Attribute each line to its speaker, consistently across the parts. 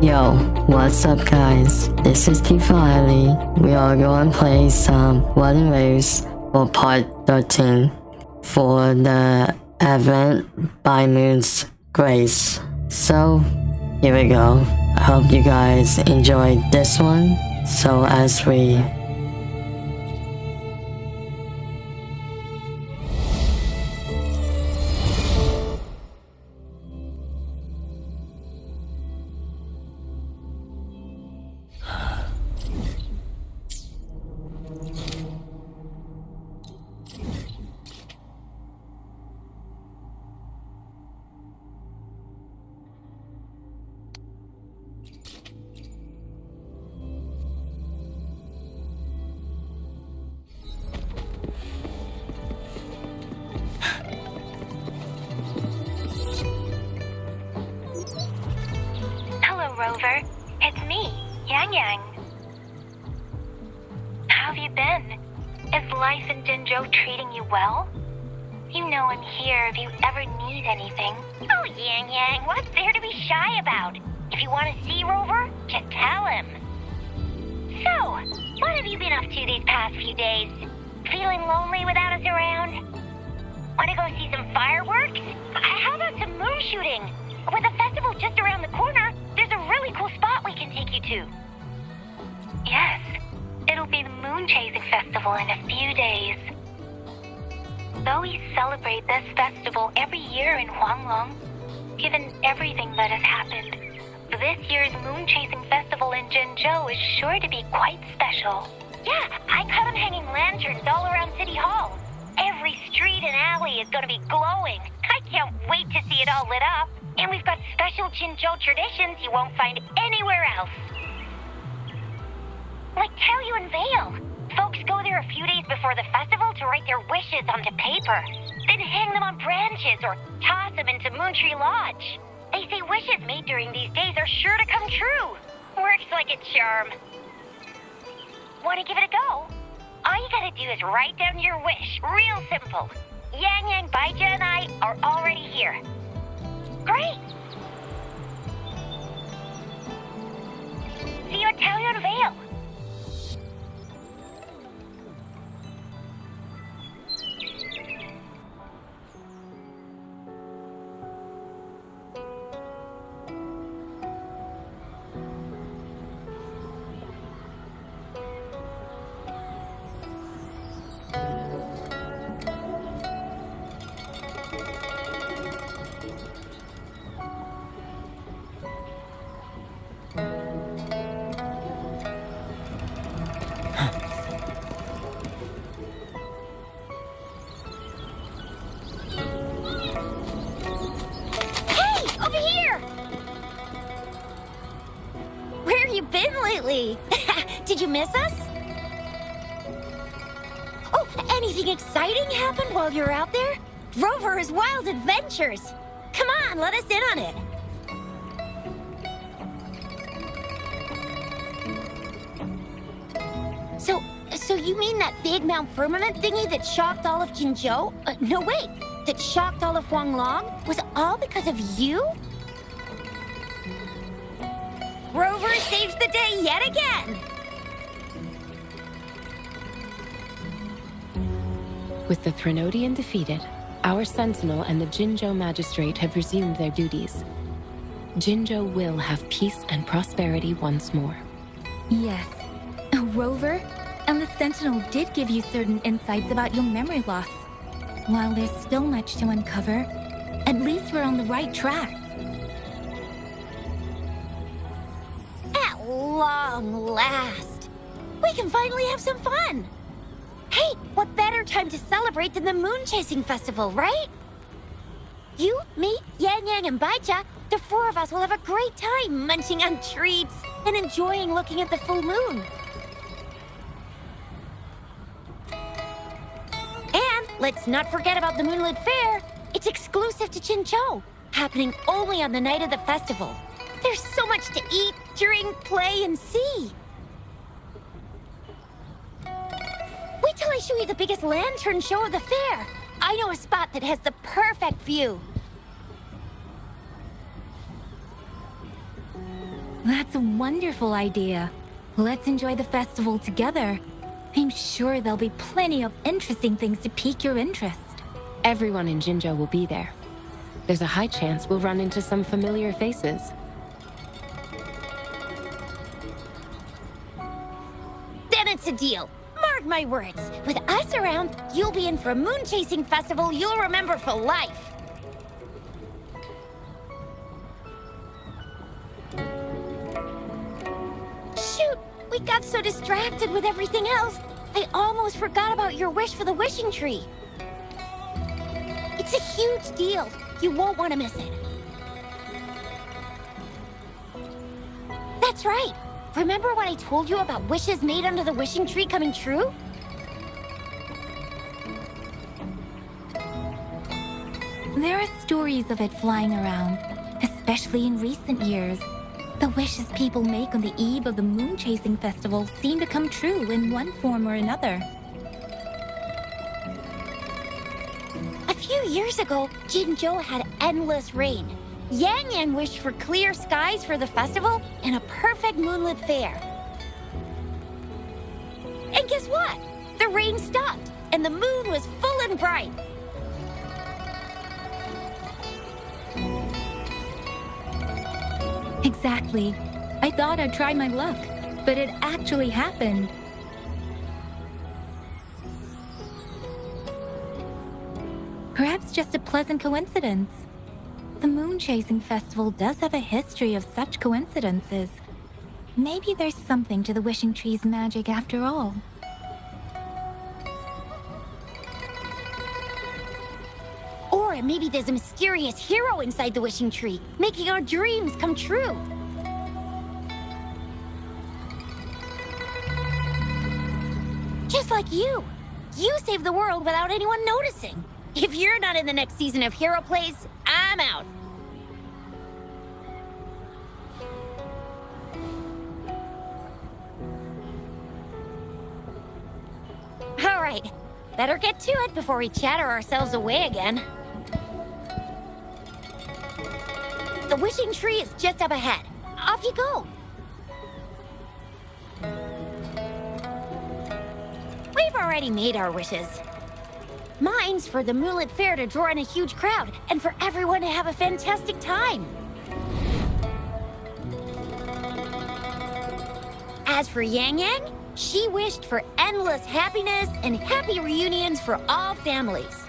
Speaker 1: Yo, what's up guys? This is tfiely. We are going to play some Wuthering Waves for part 13 for the event by Moon's Grace. So, here we go. I hope you guys enjoyed this one. So as we
Speaker 2: Rover, it's me, Yang. How have you been? Is life in Jinzhou treating you well? You know I'm here if you ever need anything. Oh, Yang, what's there to be shy about? If you want to see Rover, just tell him. So, what have you been up to these past few days? Feeling lonely without us around? Want to go see some fireworks? How about some moon shooting? With the festival just around the corner, there's a really cool spot we can take you to. Yes, it'll be the Moon Chasing Festival in a few days. Though we celebrate this festival every year in Huanglong, given everything that has happened, this year's Moon Chasing Festival in Jinzhou is sure to be quite special. Yeah, I caught them hanging lanterns all around City Hall. Every street and alley is going to be glowing. I can't wait to see it all lit up. And we've got special Jinzhou traditions you won't find anywhere else. Like Taoyuan Vile. Folks go there a few days before the festival to write their wishes onto paper, then hang them on branches or toss them into Moontree Lodge. They say wishes made during these days are sure to come true. Works like a charm. Want to give it a go? All you gotta do is write down your wish. Real simple. Yang, Baija, and I are already here. Great! See you at Taoyuan Vile. Did you miss us? Oh, anything exciting happened while you're out there? Rover's Wild Adventures! Come on, let us in on it! So you mean that big Mount Firmament thingy that shocked all of Jinzhou? No, wait! That shocked all of Huanglong? Was all because of you? Rover saves the day yet again!
Speaker 3: With the Threnodian defeated, our Sentinel and the Jinzhou Magistrate have resumed their duties. Jinzhou will have peace and prosperity once more.
Speaker 4: Yes. Rover and the Sentinel did give you certain insights about your memory loss. While there's still much to uncover, at least we're on the right track.
Speaker 2: At long last, we can finally have some fun! Hey, what better time to celebrate than the Moon Chasing Festival, right? You, me, Yang, and Baija, the four of us will have a great time munching on treats and enjoying looking at the full moon. And let's not forget about the Moonlit Fair. It's exclusive to Jinzhou, happening only on the night of the festival. There's so much to eat, drink, play, and see. Wait till I show you the biggest lantern show of the fair. I know a spot that has the perfect view.
Speaker 4: That's a wonderful idea. Let's enjoy the festival together. I'm sure there'll be plenty of interesting things to pique your interest.
Speaker 3: Everyone in Jinzhou will be there. There's a high chance we'll run into some familiar faces.
Speaker 2: Then it's a deal. Mark my words. With us around, you'll be in for a moon-chasing festival you'll remember for life. Shoot! We got so distracted with everything else, I almost forgot about your wish for the wishing tree. It's a huge deal. You won't want to miss it. That's right. Remember when I told you about wishes made under the wishing tree coming true?
Speaker 4: There are stories of it flying around, especially in recent years. The wishes people make on the eve of the moon chasing festival seem to come true in one form or another.
Speaker 2: A few years ago, Jinzhou had endless rain. Yang Yang wished for clear skies for the festival and a perfect moonlit fair. And guess what? The rain stopped, and the moon was full and bright.
Speaker 4: Exactly. I thought I'd try my luck, but it actually happened. Perhaps just a pleasant coincidence. The Moon Chasing Festival does have a history of such coincidences. Maybe there's something to the wishing tree's magic after all.
Speaker 2: Or maybe there's a mysterious hero inside the wishing tree, making our dreams come true. Just like you. You saved the world without anyone noticing. If you're not in the next season of Hero Plays, I'm out. All right, better get to it before we chatter ourselves away again. The wishing tree is just up ahead. Off you go. We've already made our wishes. Mine's for the Moonlit Fair to draw in a huge crowd and for everyone to have a fantastic time. As for Yang Yang, she wished for endless happiness and happy reunions for all families.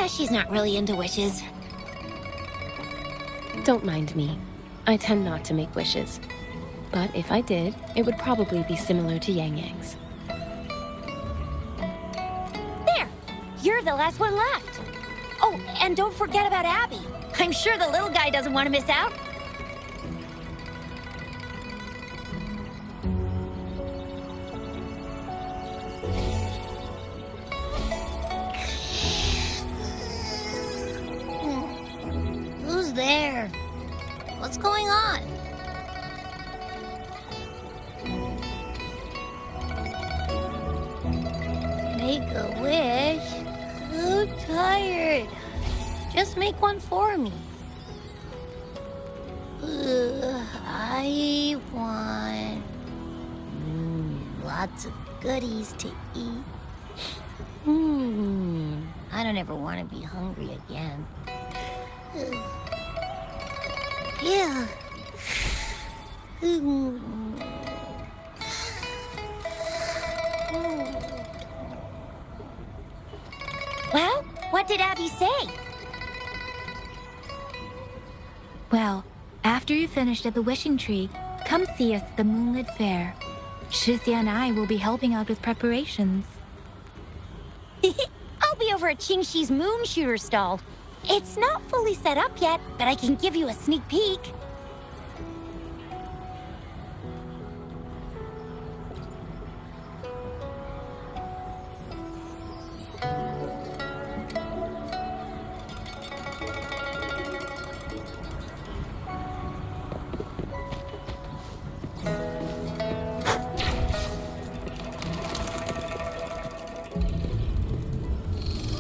Speaker 2: She's not really into wishes.
Speaker 3: Don't mind me. I tend not to make wishes. But if I did, it would probably be similar to Yang Yang's.
Speaker 2: There! You're the last one left. Oh, and don't forget about Abby. I'm sure the little guy doesn't want to miss out. Who's there? What's going on? Make a wish? So tired. Just make one for me. I want lots of goodies to eat. I don't ever want to be hungry again. Yeah. Well, what did Abby say?
Speaker 4: Well, after you finished at the wishing tree, come see us at the Moonlit Fair. Shixia and I will be helping out with preparations.
Speaker 2: I'll be over at Qingxi's moon shooter stall. It's not fully set up yet, but I can give you a sneak peek.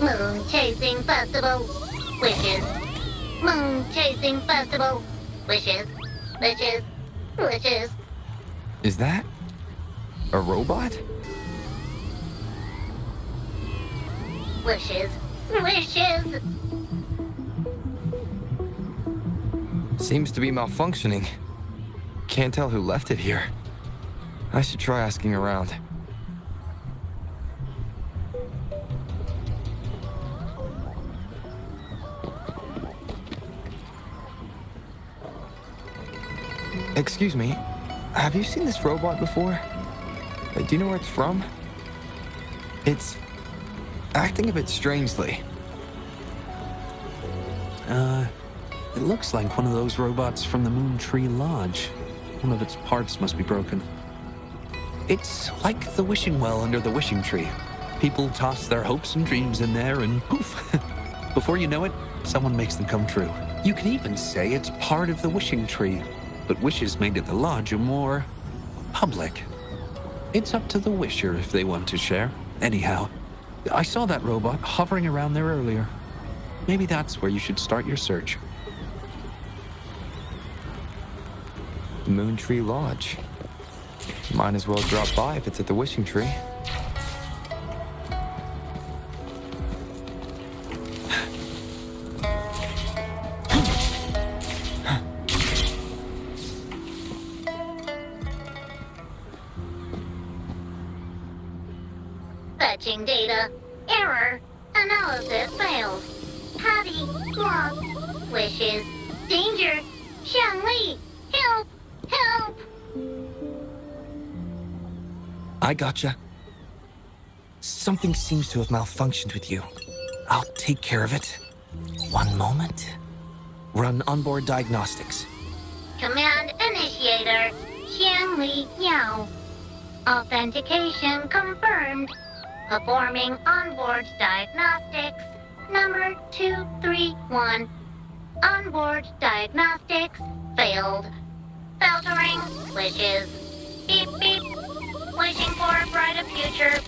Speaker 2: Moon chasing Chasing Festival. Wishes. Moon Chasing Festival. Wishes. Wishes. Wishes.
Speaker 5: Is that a robot?
Speaker 2: Wishes. Wishes.
Speaker 5: Seems to be malfunctioning. Can't tell who left it here. I should try asking around. Excuse me, have you seen this robot before? Do you know where it's from? It's acting a bit strangely.
Speaker 6: It looks like one of those robots from the Moon Tree Lodge. One of its parts must be broken. It's like the wishing well under the wishing tree. People toss their hopes and dreams in there and poof! Before you know it, someone makes them come true. You can even say it's part of the wishing tree, but wishes made at the lodge are more public. It's up to the wisher if they want to share. Anyhow, I saw that robot hovering around there earlier. Maybe that's where you should start your search.
Speaker 5: Moon Tree Lodge. Might as well drop by if it's at the wishing tree.
Speaker 2: Fetching data. Error. Analysis failed. Patty lost. Wishes. Danger. Xiangli. Help. Help.
Speaker 7: I gotcha. Something seems to have malfunctioned with you. I'll take care of it. One moment. Run onboard diagnostics.
Speaker 2: Command initiator. Xiangli Yao. Authentication confirmed. Performing onboard diagnostics. Number 231. Onboard diagnostics failed. Filtering wishes. Beep beep. Wishing for a brighter future.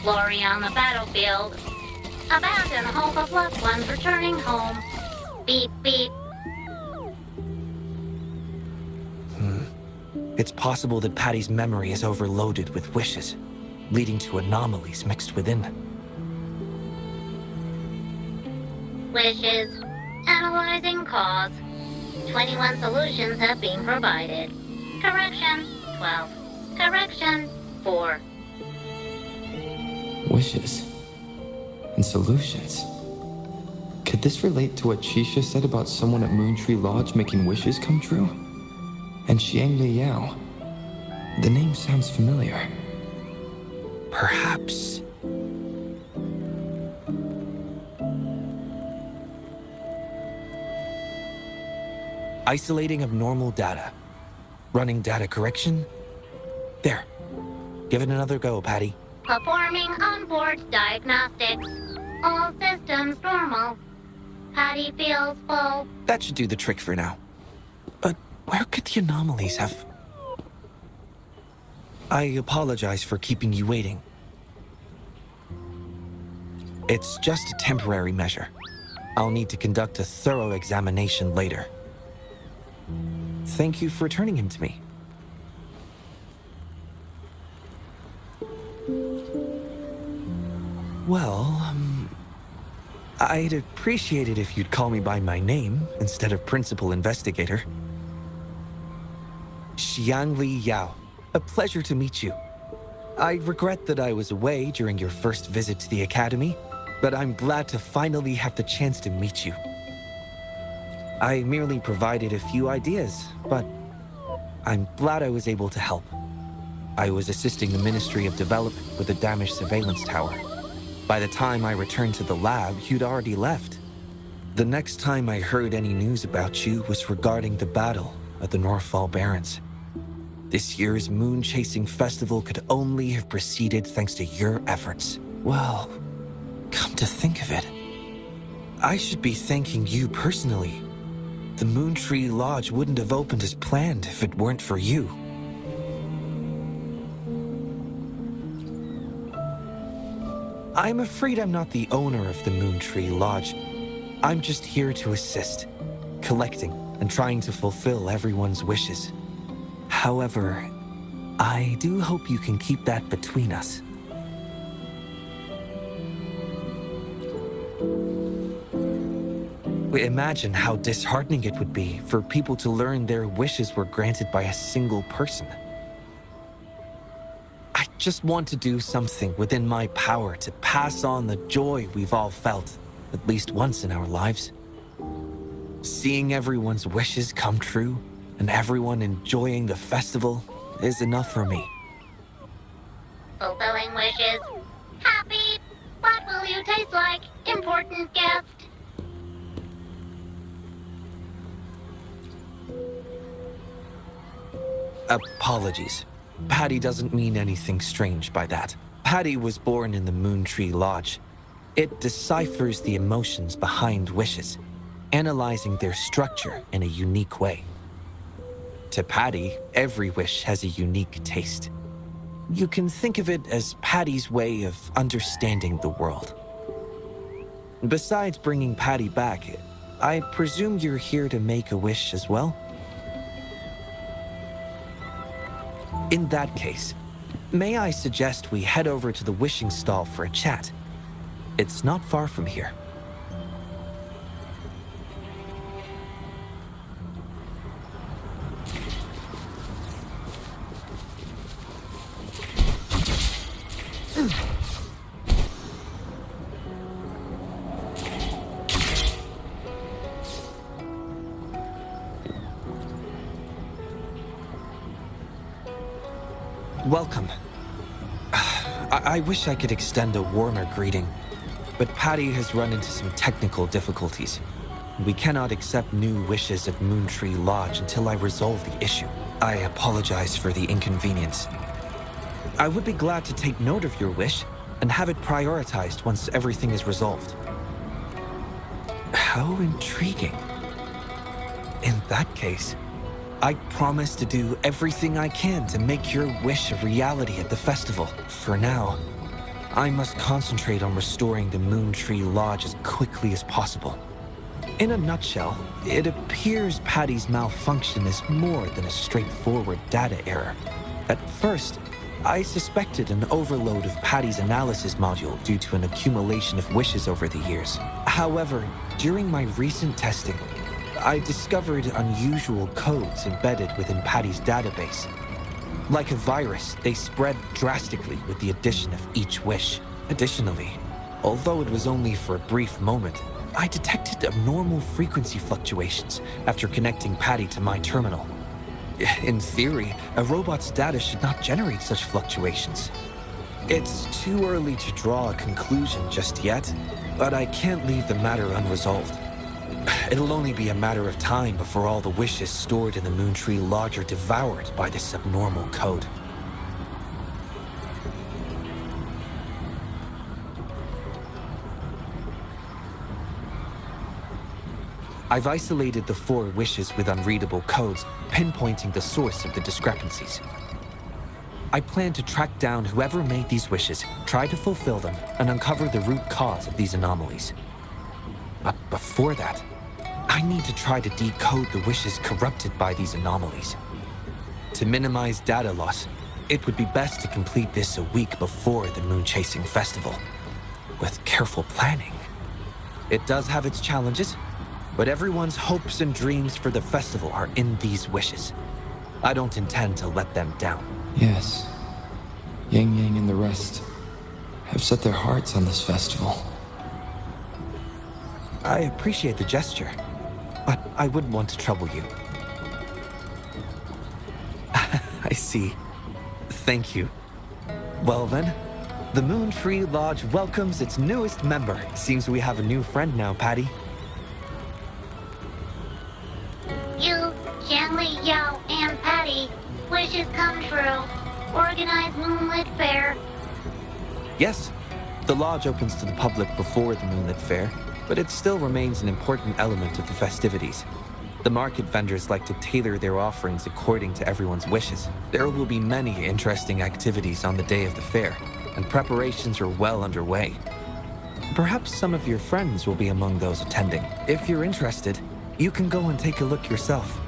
Speaker 2: Glory on the battlefield. Abandon hope of loved ones returning home. Beep beep.
Speaker 7: It's possible that Patty's memory is overloaded with wishes, leading to anomalies mixed within.
Speaker 2: Wishes. Analyzing cause. 21 solutions have been provided. Correction 12. Correction 4.
Speaker 5: Wishes. And solutions. Could this relate to what Shisha said about someone at Moon Tree Lodge making wishes come true? And Xiangli Yao. The name sounds familiar.
Speaker 7: Perhaps. Isolating abnormal data. Running data correction. There. Give it another go, Patty.
Speaker 2: Performing onboard diagnostics. All systems normal. Patty feels full.
Speaker 7: That should do the trick for now. But where could the anomalies have... I apologize for keeping you waiting. It's just a temporary measure. I'll need to conduct a thorough examination later. Thank you for returning him to me. Well, I'd appreciate it if you'd call me by my name instead of Principal Investigator. Xiangli Yao. A pleasure to meet you. I regret that I was away during your first visit to the Academy, but I'm glad to finally have the chance to meet you. I merely provided a few ideas, but I'm glad I was able to help. I was assisting the Ministry of Development with a damaged surveillance tower. By the time I returned to the lab, you'd already left. The next time I heard any news about you was regarding the battle at the Northfall Barrens. This year's Moon Chasing Festival could only have proceeded thanks to your efforts. Well, come to think of it, I should be thanking you personally. The Moon Tree Lodge wouldn't have opened as planned if it weren't for you. I'm afraid I'm not the owner of the Moon Tree Lodge. I'm just here to assist, collecting and trying to fulfill everyone's wishes. However, I do hope you can keep that between us. Imagine how disheartening it would be for people to learn their wishes were granted by a single person. I just want to do something within my power to pass on the joy we've all felt, at least once in our lives. Seeing everyone's wishes come true and everyone enjoying the festival is enough for me.
Speaker 2: Fulfilling wishes. Happy. What will you taste like, important guest?
Speaker 7: Apologies. Patty doesn't mean anything strange by that. Patty was born in the Moon Tree Lodge. It deciphers the emotions behind wishes, analyzing their structure in a unique way. To Patty, every wish has a unique taste. You can think of it as Patty's way of understanding the world. Besides bringing Patty back, I presume you're here to make a wish as well? In that case, may I suggest we head over to the wishing stall for a chat? It's not far from here. Welcome. I wish I could extend a warmer greeting, but Patty has run into some technical difficulties. We cannot accept new wishes at Moon Tree Lodge until I resolve the issue. I apologize for the inconvenience. I would be glad to take note of your wish and have it prioritized once everything is resolved. How intriguing. In that case, I promise to do everything I can to make your wish a reality at the festival. For now, I must concentrate on restoring the Moon Tree Lodge as quickly as possible. In a nutshell, it appears Patty's malfunction is more than a straightforward data error. At first, I suspected an overload of Patty's analysis module due to an accumulation of wishes over the years. However, during my recent testing, I discovered unusual codes embedded within Patty's database. Like a virus, they spread drastically with the addition of each wish. Additionally, although it was only for a brief moment, I detected abnormal frequency fluctuations after connecting Patty to my terminal. In theory, a robot's data should not generate such fluctuations. It's too early to draw a conclusion just yet, but I can't leave the matter unresolved. It'll only be a matter of time before all the wishes stored in the Moon Tree Lodge are devoured by this abnormal code. I've isolated the 4 wishes with unreadable codes, pinpointing the source of the discrepancies. I plan to track down whoever made these wishes, try to fulfill them, and uncover the root cause of these anomalies. But before that, I need to try to decode the wishes corrupted by these anomalies. To minimize data loss, it would be best to complete this a week before the Moon Chasing Festival. With careful planning. It does have its challenges, but everyone's hopes and dreams for the festival are in these wishes. I don't intend to let them down.
Speaker 5: Yes. Yang Yang and the rest have set their hearts on this festival.
Speaker 7: I appreciate the gesture, but I wouldn't want to trouble you. I see. Thank you. Well then, the Moon Tree Lodge welcomes its newest member. Seems we have a new friend now, Patty.
Speaker 2: You, Xiangli Yao and Patty, wishes come true. Organize Moonlit Fair.
Speaker 7: Yes, the lodge opens to the public before the Moonlit Fair, but it still remains an important element of the festivities. The market vendors like to tailor their offerings according to everyone's wishes. There will be many interesting activities on the day of the fair. and preparations are well underway. Perhaps some of your friends will be among those attending. If you're interested, you can go and take a look yourself.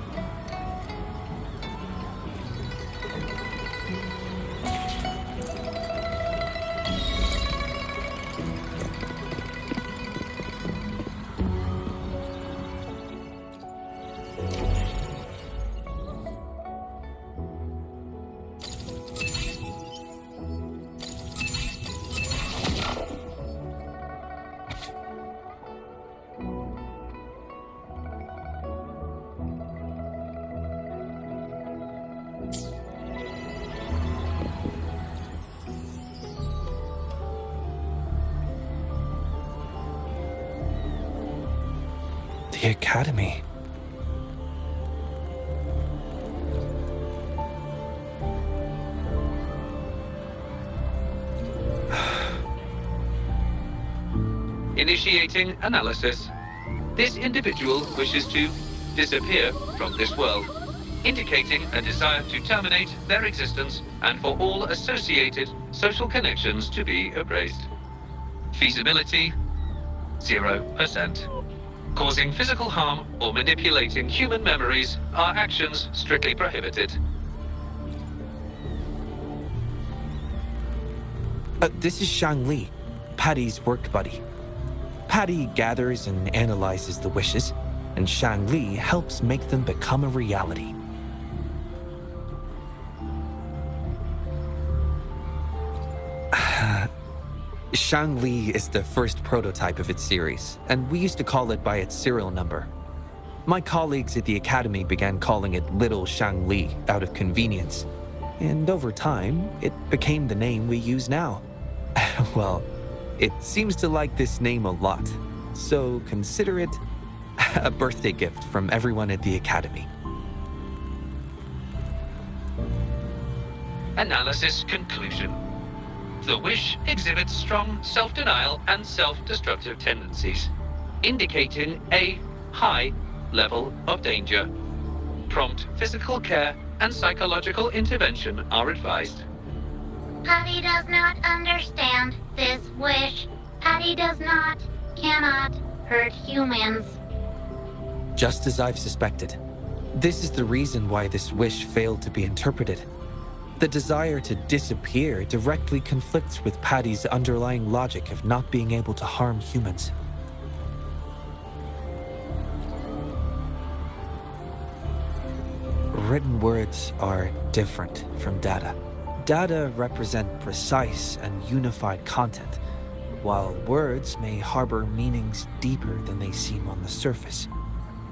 Speaker 7: The Academy.
Speaker 6: Initiating analysis. This individual wishes to disappear from this world, indicating a desire to terminate their existence and for all associated social connections to be erased. Feasibility, 0%. Causing physical harm or manipulating human memories are actions strictly prohibited.
Speaker 7: This is Xiangli, Patty's work buddy. Patty gathers and analyzes the wishes, and Xiangli helps make them become a reality. Xiangli is the first prototype of its series, and we used to call it by its serial number. My colleagues at the Academy began calling it Little Xiangli out of convenience, and over time, it became the name we use now. Well, it seems to like this name a lot, so consider it a birthday gift from everyone at the Academy.
Speaker 6: Analysis conclusion. The wish exhibits strong self-denial and self-destructive tendencies, indicating a high level of danger. Prompt physical care and psychological intervention are advised.
Speaker 2: Patty does not understand this wish. Patty cannot hurt humans.
Speaker 7: Just as I've suspected. This is the reason why this wish failed to be interpreted. The desire to disappear directly conflicts with Patty's underlying logic of not being able to harm humans. Written words are different from data. Data represent precise and unified content, while words may harbor meanings deeper than they seem on the surface.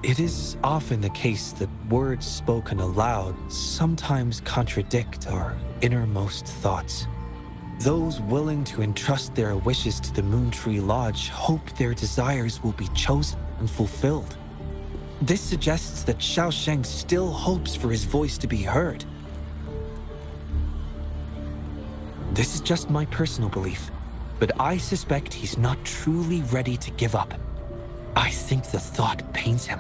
Speaker 7: It is often the case that words spoken aloud sometimes contradict our innermost thoughts. Those willing to entrust their wishes to the Moontree Lodge hope their desires will be chosen and fulfilled. This suggests that Xiaosheng still hopes for his voice to be heard. This is just my personal belief, but I suspect he's not truly ready to give up. I think the thought pains him.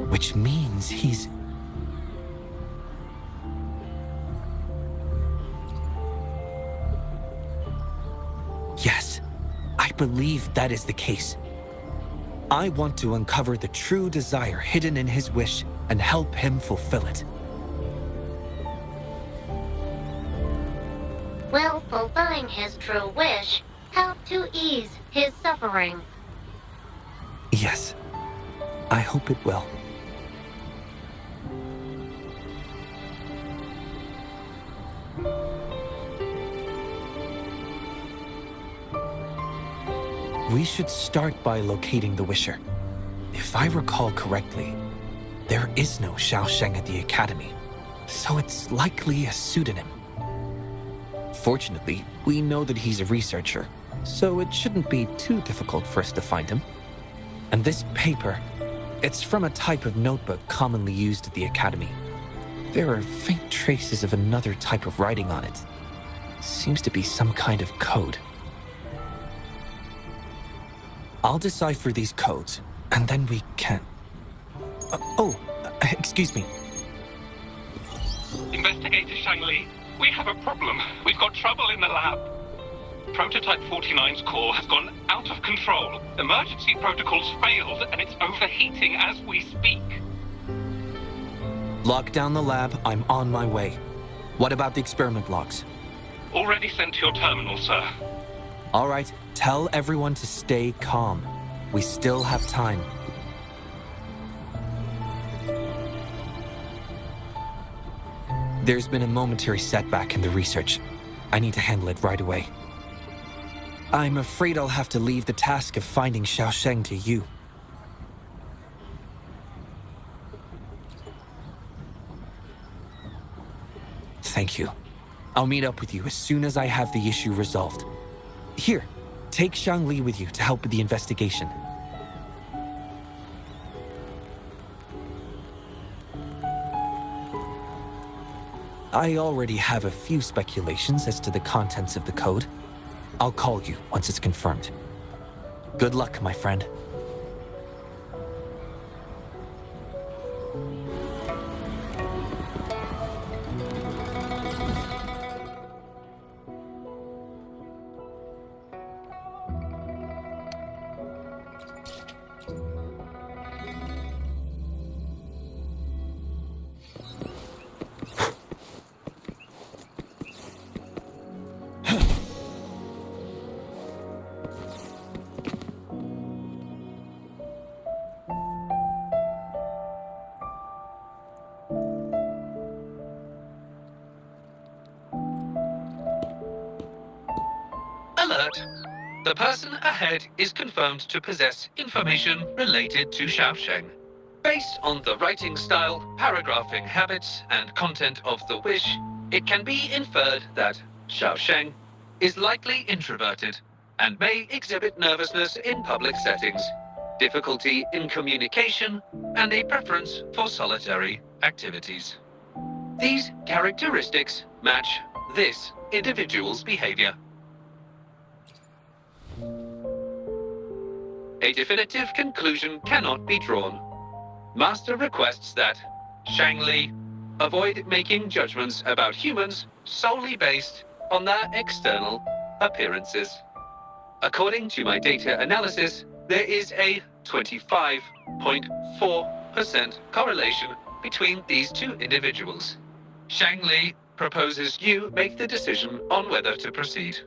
Speaker 7: Which means he's... Yes, I believe that is the case. I want to uncover the true desire hidden in his wish and help him fulfill it.
Speaker 2: Will fulfilling his true wish help to ease his suffering?
Speaker 7: Yes, I hope it will. We should start by locating the Wisher. If I recall correctly, there is no Xiaosheng at the Academy, so it's likely a pseudonym. Fortunately, we know that he's a researcher, so it shouldn't be too difficult for us to find him. And this paper, it's from a type of notebook commonly used at the Academy. There are faint traces of another type of writing on it. Seems to be some kind of code. I'll decipher these codes, and then we can... excuse me.
Speaker 8: Investigator Xiangli, We have a problem. We've got trouble in the lab. Prototype 49's core has gone out of control. Emergency protocols failed, and it's overheating as we speak.
Speaker 7: Lock down the lab. I'm on my way. What about the experiment logs?
Speaker 8: Already sent to your terminal, sir.
Speaker 7: All right, tell everyone to stay calm. We still have time. There's been a momentary setback in the research. I need to handle it right away. I'm afraid I'll have to leave the task of finding Xiaosheng to you. Thank you. I'll meet up with you as soon as I have the issue resolved. Here, take Xiangli with you to help with the investigation. I already have a few speculations as to the contents of the code. I'll call you once it's confirmed. Good luck, my friend.
Speaker 6: Alert! The person ahead is confirmed to possess information related to Xiaosheng. Based on the writing style, paragraphing habits, and content of the wish, it can be inferred that Xiaosheng is likely introverted and may exhibit nervousness in public settings, difficulty in communication, and a preference for solitary activities. These characteristics match this individual's behavior. A definitive conclusion cannot be drawn. Master requests that Xiangli avoid making judgments about humans solely based on their external appearances. According to my data analysis, there is a 25.4% correlation between these two individuals. Xiangli proposes you make the decision on whether to proceed.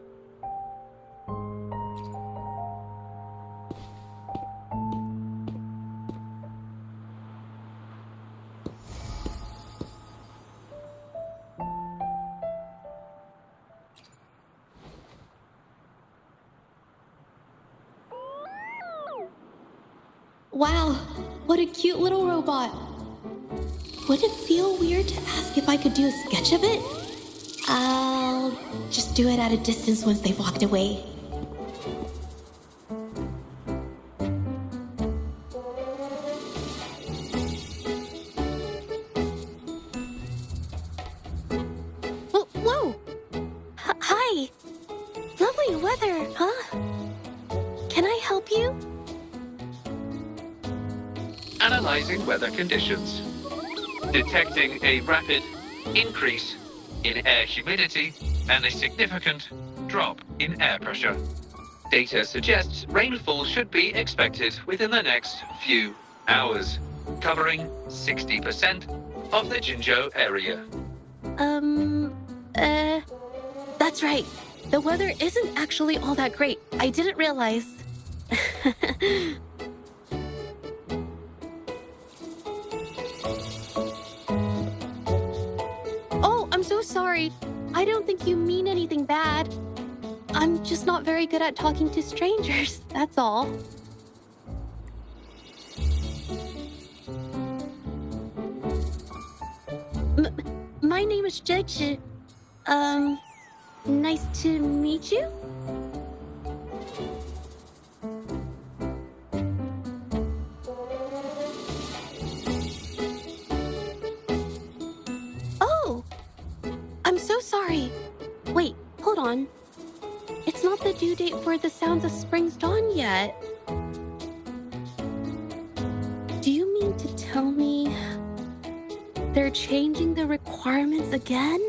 Speaker 9: Wow, what a cute little robot. Would it feel weird to ask if I could do a sketch of it? I'll just do it at a distance once they've walked away.
Speaker 10: Whoa! Hi! Lovely weather, huh? Can I help you?
Speaker 6: Analyzing weather conditions. Detecting a rapid increase in air humidity and a significant drop in air pressure. Data suggests rainfall should be expected within the next few hours, covering 60% of the Jinzhou area.
Speaker 10: That's right. The weather isn't actually all that great. I didn't realize. Oh, I'm so sorry. I don't think you mean anything bad. I'm just not very good at talking to strangers, that's all. My name is Zhezhi. Nice to meet you? Oh! I'm so sorry. Wait, hold on. It's not the due date for The Sounds of Spring's Dawn yet. Do you mean to tell me they're changing the requirements again?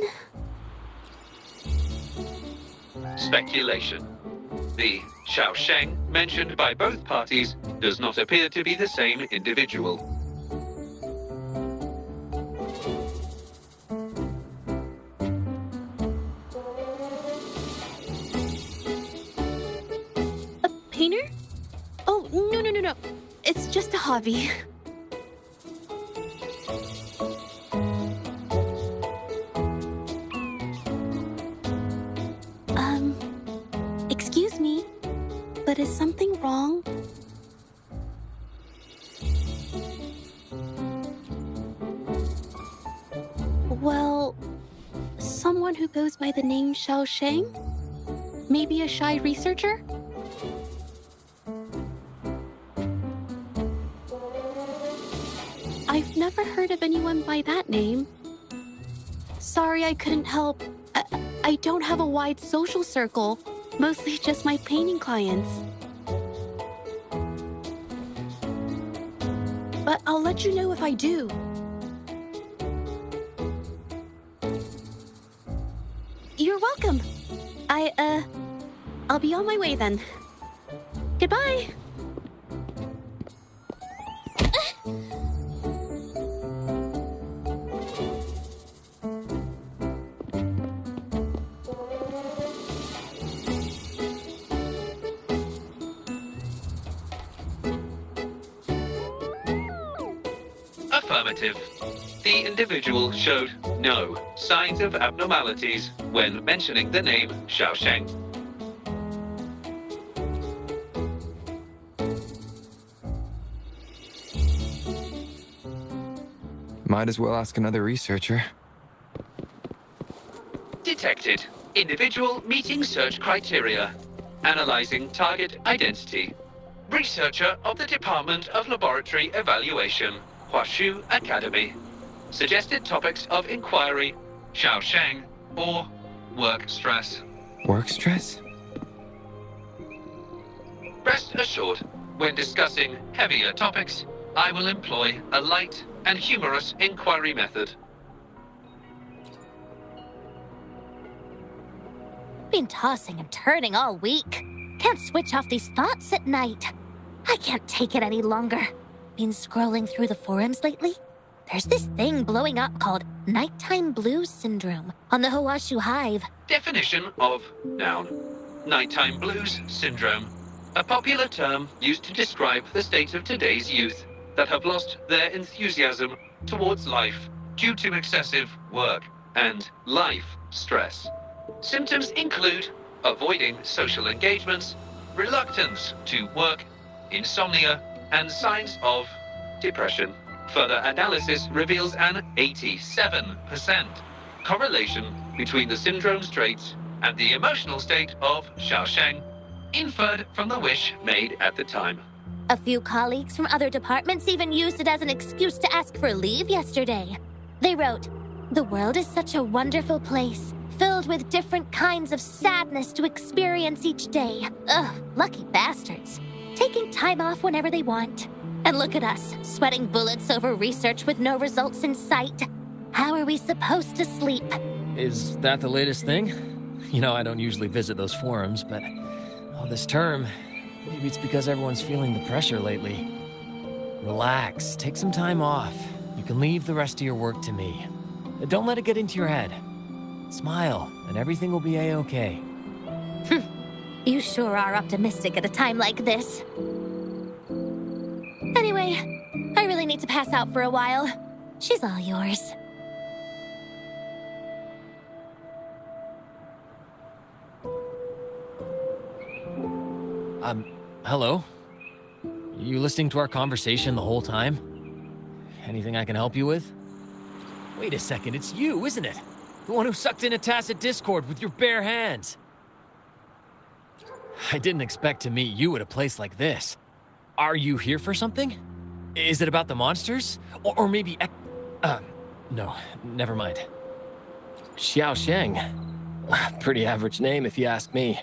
Speaker 8: speculation. The Xiaosheng mentioned by both parties does not appear to be the same individual.
Speaker 10: A painter? Oh, no. It's just a hobby. Excuse me, but is something wrong? Well, someone who goes by the name Xiaosheng? Maybe a shy researcher? I've never heard of anyone by that name. Sorry I couldn't help. I don't have a wide social circle. Mostly just my painting clients. But I'll let you know if I do. You're welcome. I'll be on my way then. Goodbye.
Speaker 8: Affirmative. The individual showed no signs of abnormalities when mentioning the name Xiaosheng.
Speaker 5: Might as well ask another researcher.
Speaker 8: Detected. Individual meeting search criteria. Analyzing target identity. Researcher of the Department of Laboratory Evaluation, Huashu Academy. Suggested topics of inquiry, Xiaosheng or work stress.
Speaker 5: Work stress?
Speaker 8: Rest assured, when discussing heavier topics, I will employ a light and humorous inquiry method.
Speaker 2: Been tossing and turning all week. Can't switch off these thoughts at night. I can't take it any longer. Been scrolling through the forums lately? There's this thing blowing up called nighttime blues syndrome on the Hawashu Hive.
Speaker 8: Definition of noun. Nighttime blues syndrome. A popular term used to describe the state of today's youth that have lost their enthusiasm towards life due to excessive work and life stress. Symptoms include avoiding social engagements, reluctance to work, insomnia, and signs of depression. Further analysis reveals an 87% correlation between the syndrome's traits and the emotional state of Xiaosheng, inferred from the wish made at the time.
Speaker 2: A few colleagues from other departments even used it as an excuse to ask for leave yesterday. They wrote, "The world is such a wonderful place, filled with different kinds of sadness to experience each day. Ugh, lucky bastards. Taking time off whenever they want. And look at us, sweating bullets over research with no results in sight. How are we supposed to sleep?"
Speaker 11: Is that the latest thing? You know, I don't usually visit those forums, but this term, maybe it's because everyone's feeling the pressure lately. Relax, take some time off. You can leave the rest of your work to me. Don't let it get into your head. Smile, and everything will be a-okay.
Speaker 2: You sure are optimistic at a time like this. Anyway, I really need to pass out for a while. She's all yours.
Speaker 11: Hello? You listening to our conversation the whole time? Anything I can help you with? Wait a second, it's you, isn't it? The one who sucked in a tacit Discord with your bare hands. I didn't expect to meet you at a place like this. Are you here for something? Is it about the monsters? Or maybe no, never mind. Xiaosheng. Pretty average name if you ask me.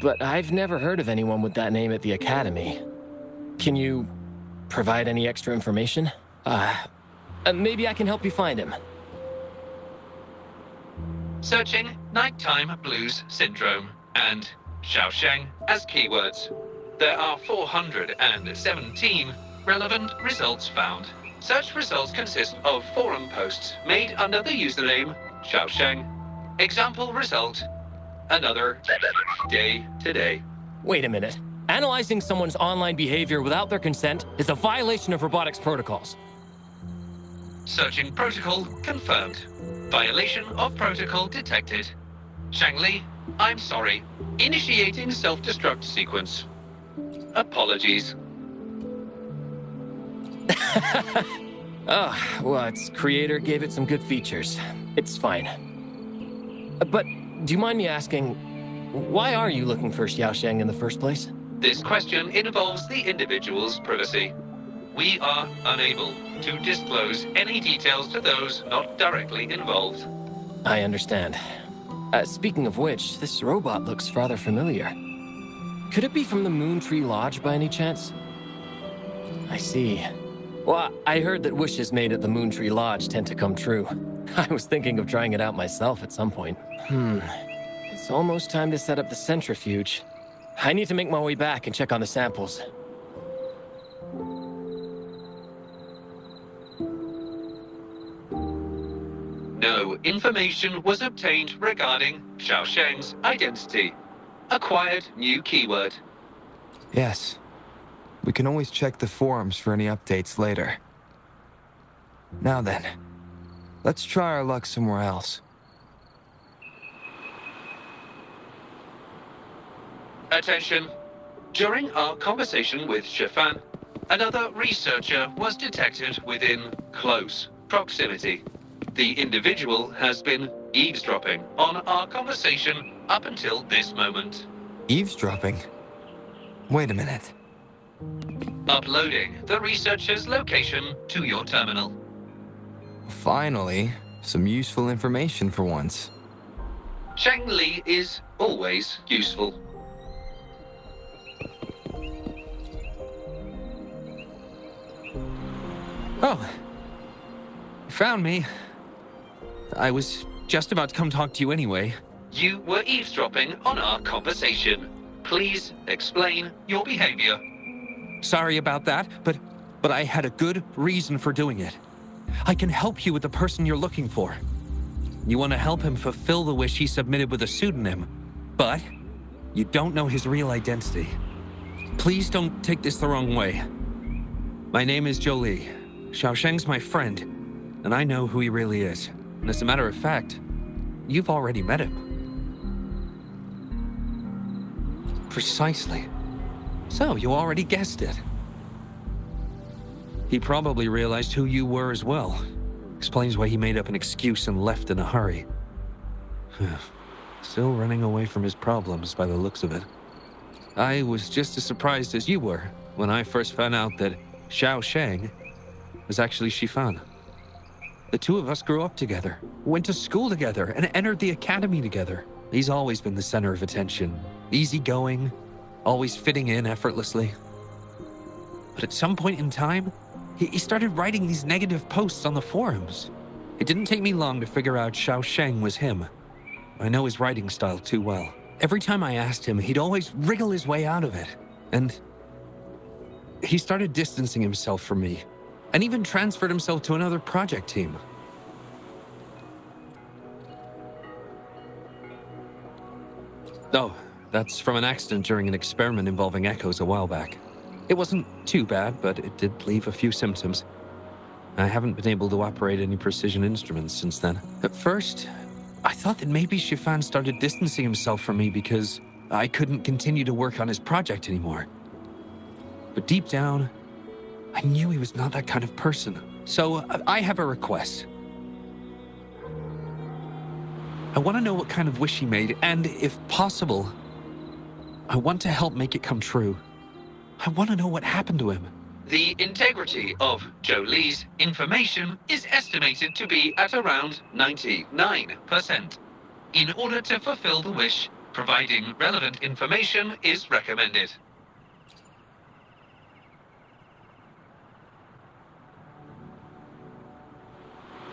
Speaker 11: But I've never heard of anyone with that name at the Academy. Can you provide any extra information? Maybe I can help you find him.
Speaker 8: Searching nighttime blues syndrome. and Xiaosheng as keywords. There are 417 relevant results found. Such results consist of forum posts made under the username Xiaosheng. Example result: another day today.
Speaker 11: Wait a minute. Analyzing someone's online behavior without their consent is a violation of robotics protocols.
Speaker 8: Searching protocol confirmed. Violation of protocol detected. Xiangli, I'm sorry. Initiating self-destruct sequence. Apologies.
Speaker 11: Oh, well, its creator gave it some good features. It's fine. But do you mind me asking, why are you looking for Xiaosheng in the first place?
Speaker 8: This question involves the individual's privacy. We are unable to disclose any details to those not directly involved.
Speaker 11: I understand. Speaking of which, this robot looks rather familiar. Could it be from the Moontree Lodge by any chance? I see. Well, I heard that wishes made at the Moontree Lodge tend to come true. I was thinking of trying it out myself at some point. It's almost time to set up the centrifuge. I need to make my way back and check on the samples.
Speaker 8: No information was obtained regarding Xiaosheng's identity. Acquired new keyword.
Speaker 5: Yes. We can always check the forums for any updates later. Now then, let's try our luck somewhere else.
Speaker 8: Attention. During our conversation with Shifan, another researcher was detected within close proximity. The individual has been eavesdropping on our conversation up until this moment.
Speaker 5: Eavesdropping? Wait a minute.
Speaker 8: Uploading the researcher's location to your terminal.
Speaker 5: Finally, some useful information for once.
Speaker 8: Xiangli is always useful.
Speaker 7: Oh, you found me. I was just about to come talk to you anyway.
Speaker 8: You were eavesdropping on our conversation. Please explain your behavior.
Speaker 7: Sorry about that, but I had a good reason for doing it. I can help you with the person you're looking for. You want to help him fulfill the wish he submitted with a pseudonym, but you don't know his real identity. Please don't take this the wrong way. My name is Jolie. Xiaosheng's my friend, and I know who he really is. And as a matter of fact, you've already met him. Precisely. So, you already guessed it. He probably realized who you were as well. Explains why he made up an excuse and left in a hurry. Still running away from his problems by the looks of it. I was just as surprised as you were when I first found out that Xiaosheng was actually Shifan. The two of us grew up together, went to school together, and entered the academy together. He's always been the center of attention. Easygoing, always fitting in effortlessly. But at some point in time, he started writing these negative posts on the forums. It didn't take me long to figure out Xiaosheng was him. I know his writing style too well. Every time I asked him, he'd always wriggle his way out of it. And he started distancing himself from me, and even transferred himself to another project team. Oh, that's from an accident during an experiment involving echoes a while back. It wasn't too bad, but it did leave a few symptoms. I haven't been able to operate any precision instruments since then. At first, I thought that maybe Shifan started distancing himself from me because I couldn't continue to work on his project anymore. But deep down, I knew he was not that kind of person. So I have a request. I want to know what kind of wish he made, and if possible, I want to help make it come true. I want to know what happened to him.
Speaker 8: The integrity of Jolie's information is estimated to be at around 99%. In order to fulfill the wish, providing relevant information is recommended.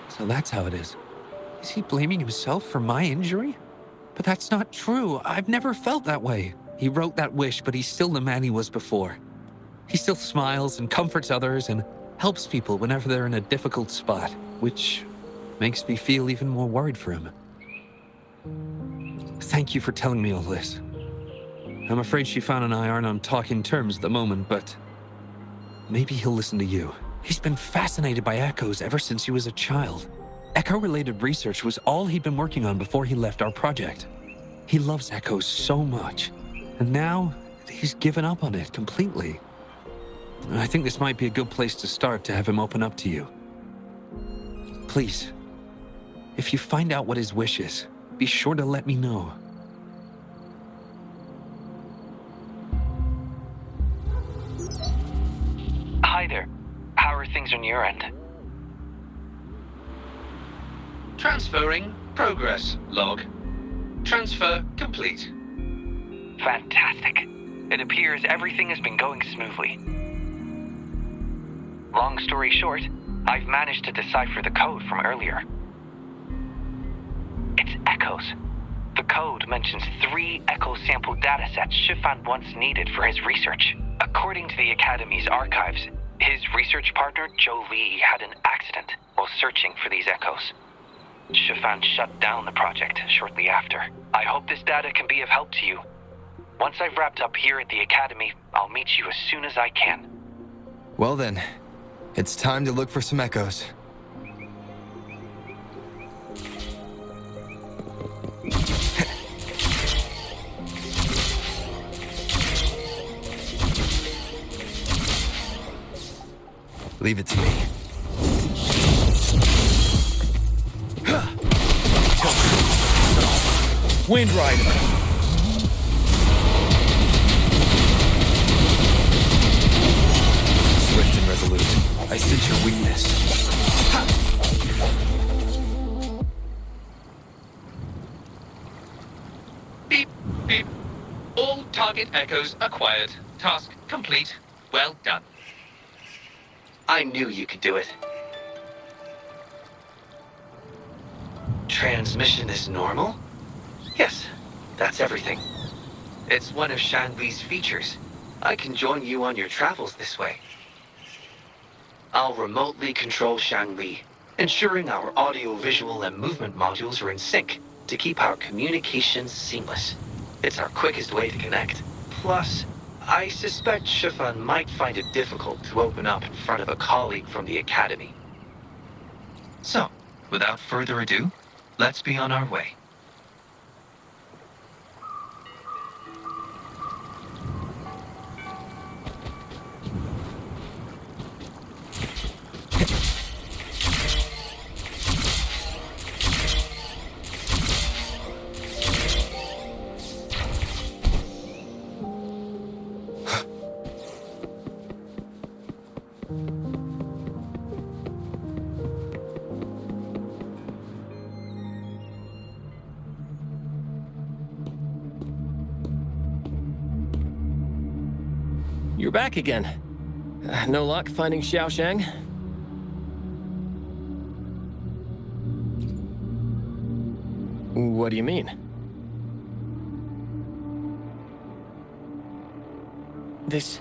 Speaker 7: So that's how it is. Is he blaming himself for my injury?
Speaker 6: But that's not true. I've never felt that way. He wrote that wish, but he's still the man he was before. He still smiles and comforts others and helps people whenever they're in a difficult spot, which makes me feel even more worried for him. Thank you for telling me all this. I'm afraid Shifan and I aren't on talking terms at the moment, but maybe he'll listen to you. He's been fascinated by echoes ever since he was a child. Echo-related research was all he'd been working on before he left our project. He loves echoes so much, and now he's given up on it completely. I think this might be a good place to start to have him open up to you. Please, if you find out what his wish is, be sure to let me know.
Speaker 12: Hi there. How are things on your end?
Speaker 8: Transferring progress log. Transfer complete.
Speaker 12: Fantastic. It appears everything has been going smoothly. Long story short, I've managed to decipher the code from earlier. It's echoes. The code mentions 3 echo sample datasets Shifan once needed for his research. According to the Academy's archives, his research partner, Zhou Li, had an accident while searching for these echoes. Shifan shut down the project shortly after. I hope this data can be of help to you. Once I've wrapped up here at the Academy, I'll meet you as soon as I can.
Speaker 5: Well then, it's time to look for some echoes. Leave it to me.
Speaker 11: Wind Rider.
Speaker 5: Swift and resolute. I sense your weakness.
Speaker 8: Beep, beep. All target echoes acquired. Task complete. Well done.
Speaker 12: I knew you could do it. Transmission is normal? Yes, that's everything. It's one of Xiangli's features. I can join you on your travels this way. I'll remotely control Xiangli, ensuring our audio, visual, and movement modules are in sync to keep our communications seamless. It's our quickest way to connect. Plus, I suspect Shifan might find it difficult to open up in front of a colleague from the Academy.
Speaker 8: So, without further ado, let's be on our way.
Speaker 11: You're back again. No luck finding Xiaoshang? What do you mean? This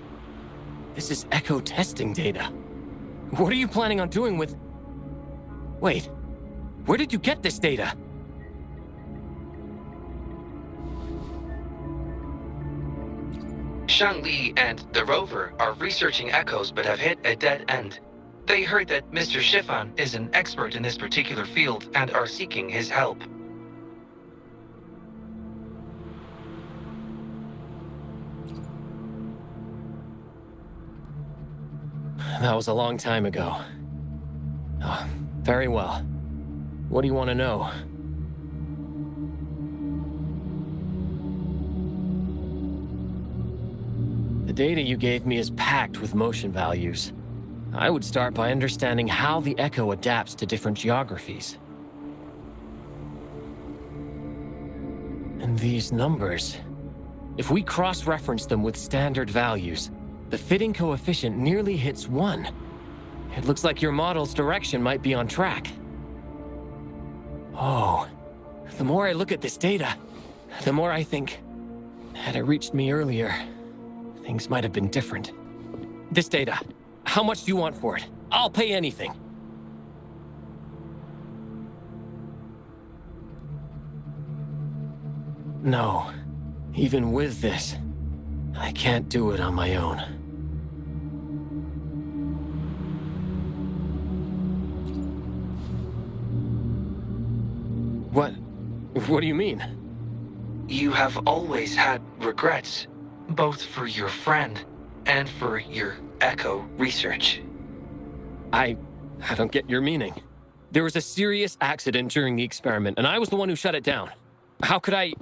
Speaker 11: is echo testing data. What are you planning on doing with... Wait, where did you get this data?
Speaker 12: Xiangli and the rover are researching echoes but have hit a dead end. They heard that Mr. Shifan is an expert in this particular field and are seeking his help.
Speaker 11: That was a long time ago. Oh, very well. What do you want to know? The data you gave me is packed with motion values. I would start by understanding how the echo adapts to different geographies. And these numbers, if we cross-reference them with standard values, the fitting coefficient nearly hits 1. It looks like your model's direction might be on track. Oh, the more I look at this data, The more I think, had it reached me earlier, things might have been different. This data, how much do you want for it? I'll pay anything. No, even with this, I can't do it on my own. What do you mean?
Speaker 12: You have always had regrets, both for your friend and for your Echo research.
Speaker 11: I don't get your meaning. There was a serious accident during the experiment, and I was the one who shut it down. How could I...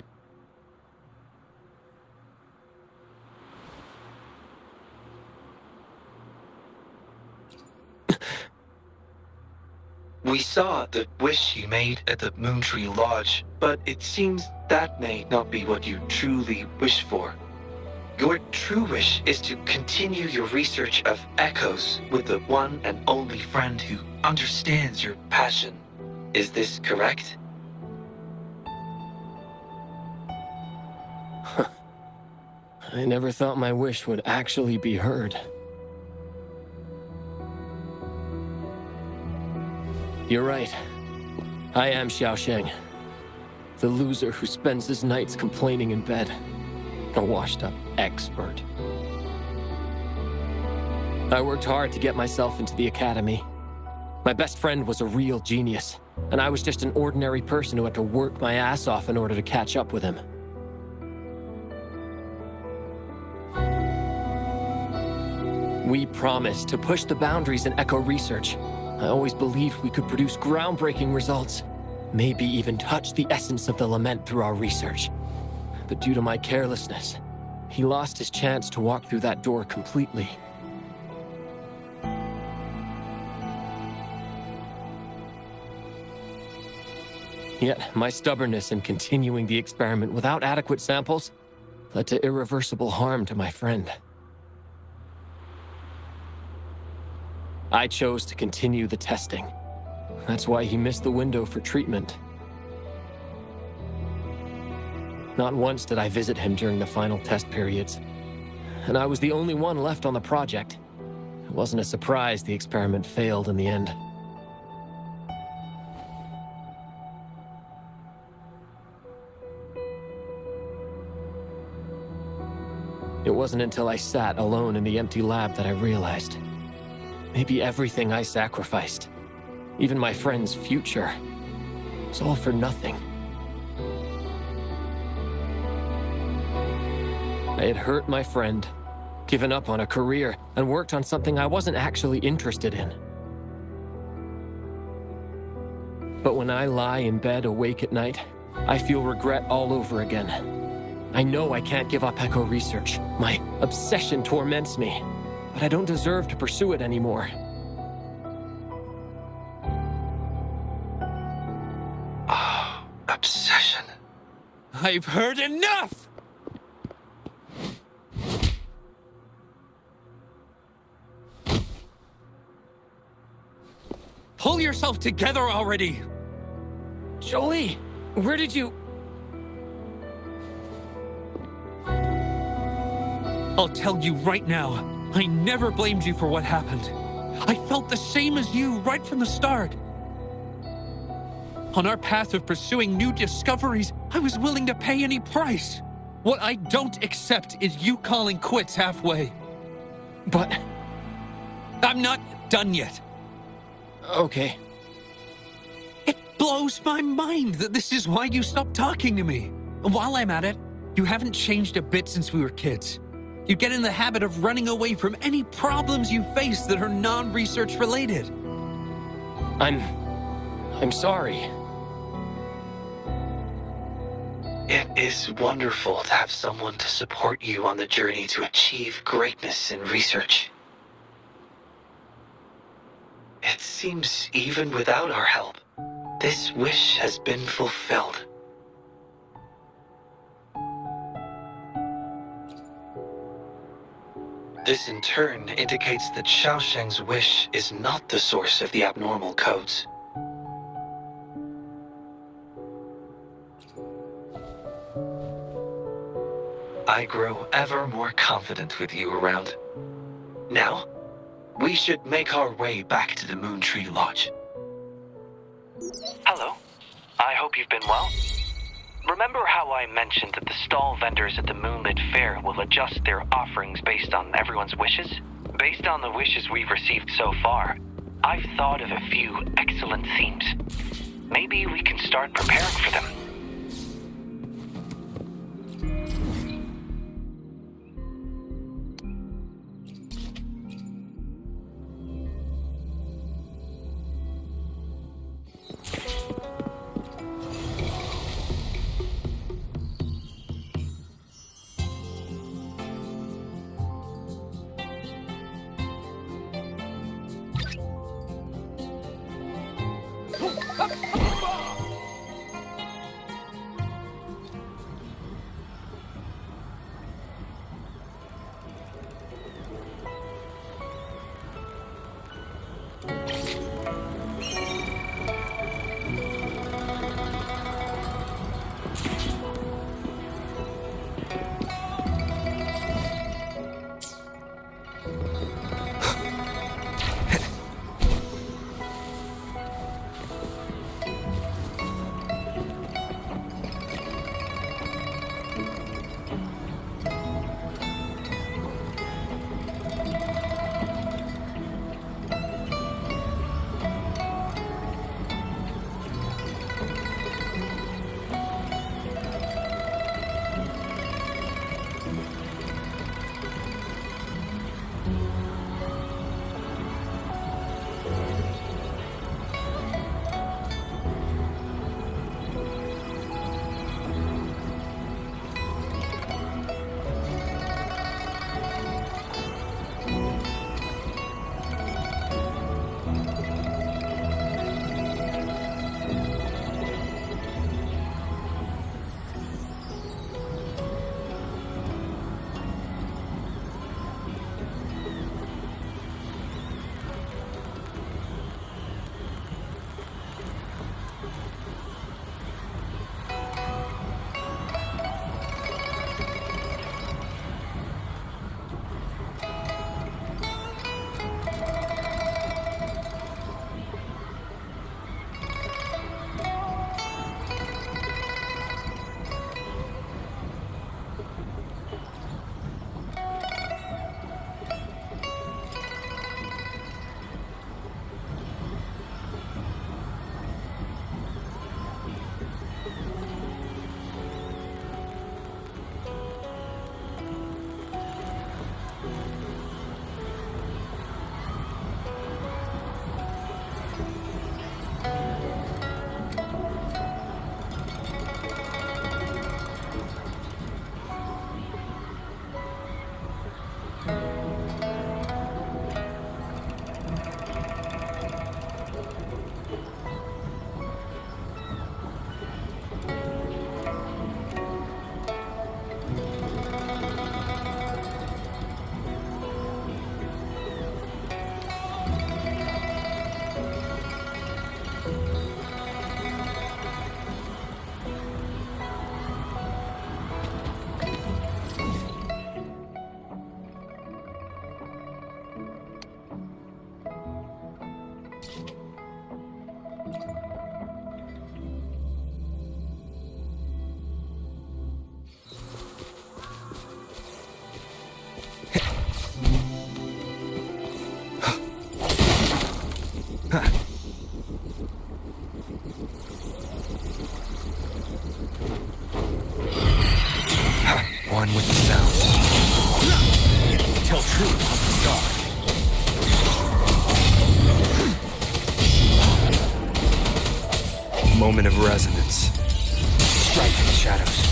Speaker 12: We saw the wish you made at the Moontree Lodge, but it seems that may not be what you truly wish for. Your true wish is to continue your research of echoes with the one and only friend who understands your passion. Is this correct?
Speaker 11: I never thought my wish would actually be heard. You're right. I am Xiaosheng, the loser who spends his nights complaining in bed. A washed-up expert. I worked hard to get myself into the academy. My best friend was a real genius, and I was just an ordinary person who had to work my ass off in order to catch up with him. We promised to push the boundaries in echo research. I always believed we could produce groundbreaking results, maybe even touch the essence of the lament through our research. But due to my carelessness, he lost his chance to walk through that door completely. Yet, my stubbornness in continuing the experiment without adequate samples led to irreversible harm to my friend. I chose to continue the testing. That's why he missed the window for treatment. Not once did I visit him during the final test periods, and I was the only one left on the project. It wasn't a surprise the experiment failed in the end. It wasn't until I sat alone in the empty lab that I realized. Maybe everything I sacrificed, even my friend's future, was all for nothing. I had hurt my friend, given up on a career, and worked on something I wasn't actually interested in. But when I lie in bed awake at night, I feel regret all over again. I know I can't give up echo research. My obsession torments me, but I don't deserve to pursue it anymore.
Speaker 12: Oh, obsession.
Speaker 11: I've heard enough!
Speaker 6: Pull yourself together already!
Speaker 11: Jolie, where did you...
Speaker 6: I'll tell you right now, I never blamed you for what happened. I felt the same as you right from the start. On our path of pursuing new discoveries, I was willing to pay any price. What I don't accept is you calling quits halfway.
Speaker 11: But...
Speaker 6: I'm not done yet.
Speaker 11: Okay.
Speaker 6: It blows my mind that this is why you stopped talking to me. And while I'm at it, you haven't changed a bit since we were kids. You get in the habit of running away from any problems you face that are non-research related.
Speaker 11: I'm sorry.
Speaker 12: It is wonderful to have someone to support you on the journey to achieve greatness in research. It seems even without our help, this wish has been fulfilled. This in turn indicates that Xiaosheng's wish is not the source of the abnormal codes. I grow ever more confident with you around. Now, we should make our way back to the Moon Tree Lodge. Hello. I hope you've been well. Remember how I mentioned that the stall vendors at the Moonlit Fair will adjust their offerings based on everyone's wishes? Based on the wishes we've received so far, I've thought of a few excellent themes. Maybe we can start preparing for them.
Speaker 7: One with the sound. Tell truth from the start. Moment of resonance. Strike in the shadows.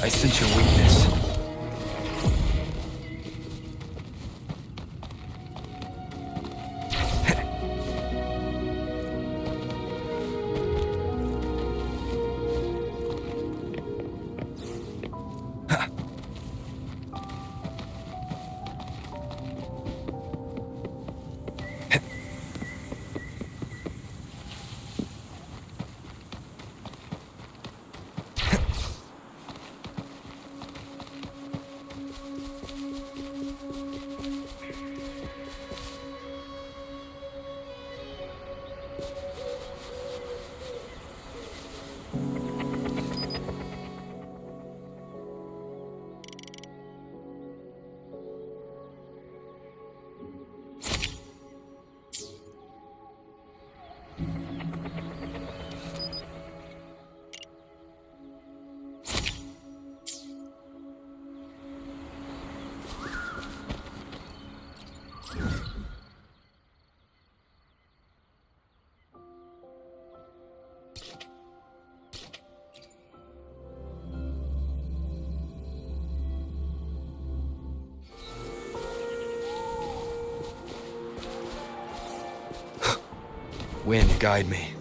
Speaker 5: I sense your weakness.
Speaker 7: Wind, guide me.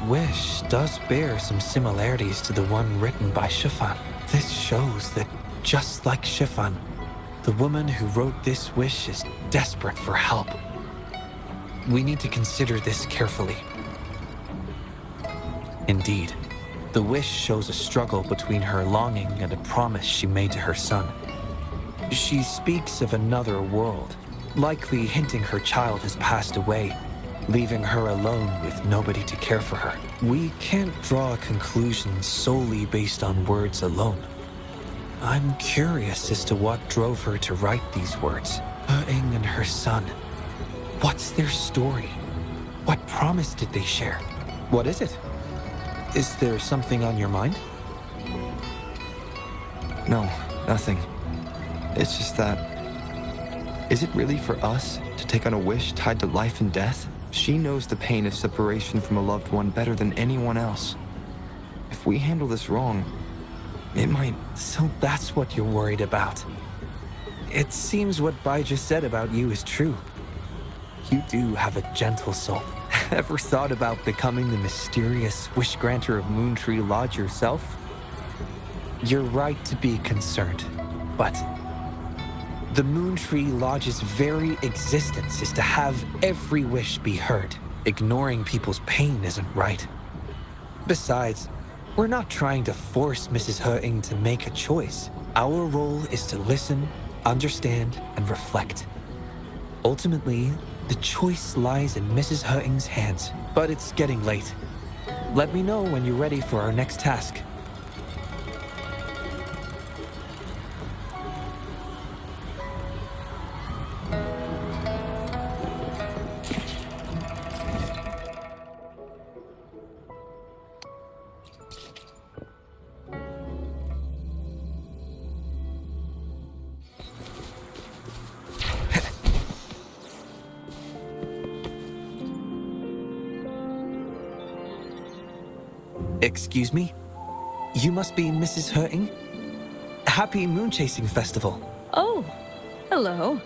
Speaker 7: wish does bear some similarities to the one written by Shifan. This shows that, just like Shifan, the woman who wrote this wish is desperate for help. We need to consider this carefully. Indeed, the wish shows a struggle between her longing and a promise she made to her son. She speaks of another world, likely hinting her child has passed away, leaving her alone with nobody to care for her. We can't draw a conclusion solely based on words alone. I'm curious as to what drove her to write these words. He-Ing and her son. What's their story? What promise did they share? What is it? Is there something on your mind?
Speaker 5: No, nothing. It's just that... Is it really for us to take on a wish tied to life and death? She knows the pain of separation from a loved one better than anyone else. If we handle this wrong, it might...
Speaker 7: So that's what you're worried about. It seems what Bai just said about you is true. You do have a gentle soul. Ever thought about becoming the mysterious wish-granter of Moontree Lodge yourself? You're right to be concerned, but the Moontree Lodge's very existence is to have every wish be heard. Ignoring people's pain isn't right. Besides, we're not trying to force Mrs. He-Ing to make a choice. Our role is to listen, understand, and reflect. Ultimately, the choice lies in Mrs. He-Ing's hands, but it's getting late. Let me know when you're ready for our next task. Excuse me? You must be Mrs. He-Ing? Happy Moon Chasing Festival.
Speaker 13: Oh, hello.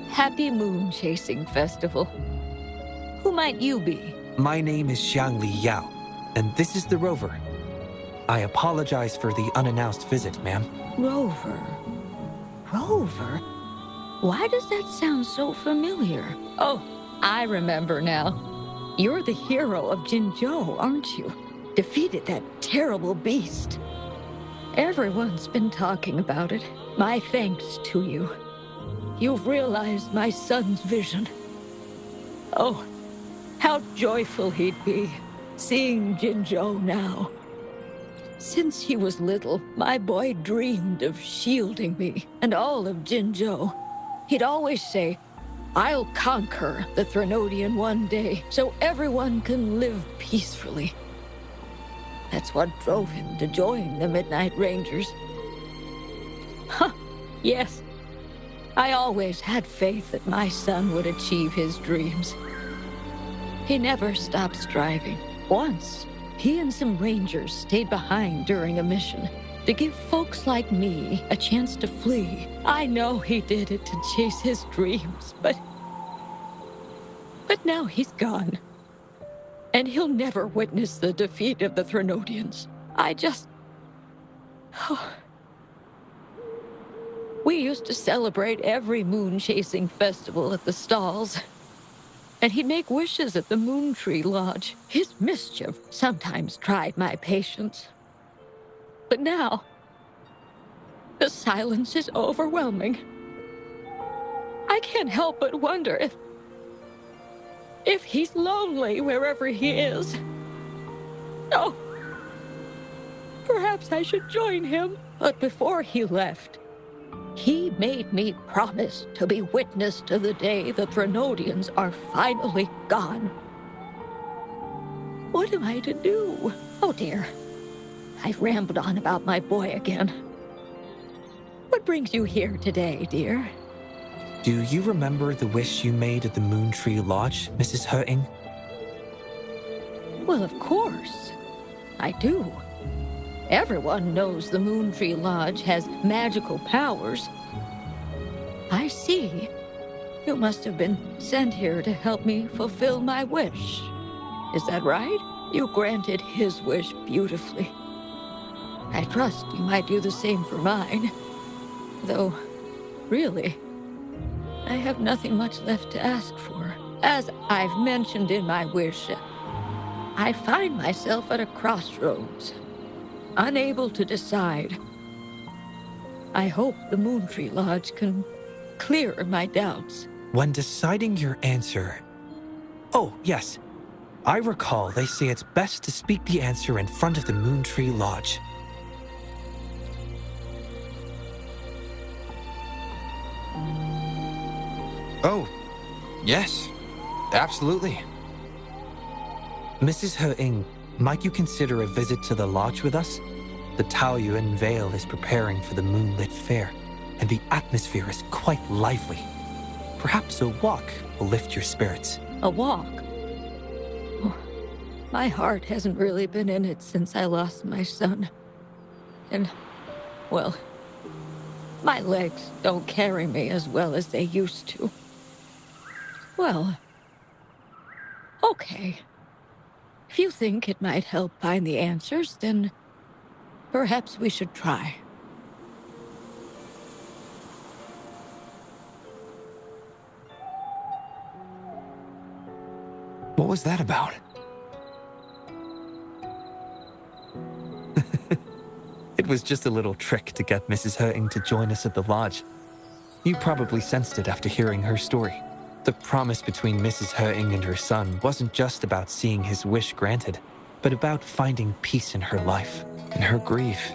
Speaker 13: Happy Moon Chasing Festival. Who might you be?
Speaker 7: My name is Xiangli Yao, and this is the Rover. I apologize for the unannounced visit, ma'am.
Speaker 13: Rover? Rover? Why does that sound so familiar? Oh, I remember now. You're the hero of Jinzhou, aren't you? Defeated that terrible beast. Everyone's been talking about it. My thanks to you. You've realized my son's vision. Oh, how joyful he'd be, seeing Jinzhou now. Since he was little, my boy dreamed of shielding me and all of Jinzhou. He'd always say, "I'll conquer the Threnodian one day, so everyone can live peacefully." That's what drove him to join the Midnight Rangers. Huh, yes. I always had faith that my son would achieve his dreams. He never stopped striving. Once, he and some rangers stayed behind during a mission to give folks like me a chance to flee. I know he did it to chase his dreams, but now he's gone. And he'll never witness the defeat of the Threnodians. We used to celebrate every moon-chasing festival at the stalls. And he'd make wishes at the Moontree Lodge. His mischief sometimes tried my patience. But now, the silence is overwhelming. I can't help but wonder if he's lonely wherever he is. Oh, perhaps I should join him. But before he left, he made me promise to be witness to the day the Threnodians are finally gone. What am I to do? Oh dear, I've rambled on about my boy again. What brings you here today, dear?
Speaker 7: Do you remember the wish you made at the Moontree Lodge, Mrs. He-Ing?
Speaker 13: Well, of course. I do. Everyone knows the Moontree Lodge has magical powers. I see. You must have been sent here to help me fulfill my wish. Is that right? You granted his wish beautifully. I trust you might do the same for mine. Though, really, I have nothing much left to ask for. As I've mentioned in my wish, I find myself at a crossroads, unable to decide. I hope the Moontree Lodge can clear my doubts.
Speaker 7: When deciding your answer... Oh, yes. I recall they say it's best to speak the answer in front of the Moontree Lodge.
Speaker 5: Oh, yes. Absolutely.
Speaker 7: Mrs. He-ing, might you consider a visit to the lodge with us? The Taoyuan Vile is preparing for the Moonlit Fair, and the atmosphere is quite lively. Perhaps a walk will lift your spirits.
Speaker 13: A walk? Oh, my heart hasn't really been in it since I lost my son. And, well, my legs don't carry me as well as they used to. Well, okay. If you think it might help find the answers, then perhaps we should try.
Speaker 5: What was that about?
Speaker 7: It was just a little trick to get Mrs. He-ing to join us at the lodge. You probably sensed it after hearing her story. The promise between Mrs. He-ing and her son wasn't just about seeing his wish granted, but about finding peace in her life.
Speaker 5: In her grief,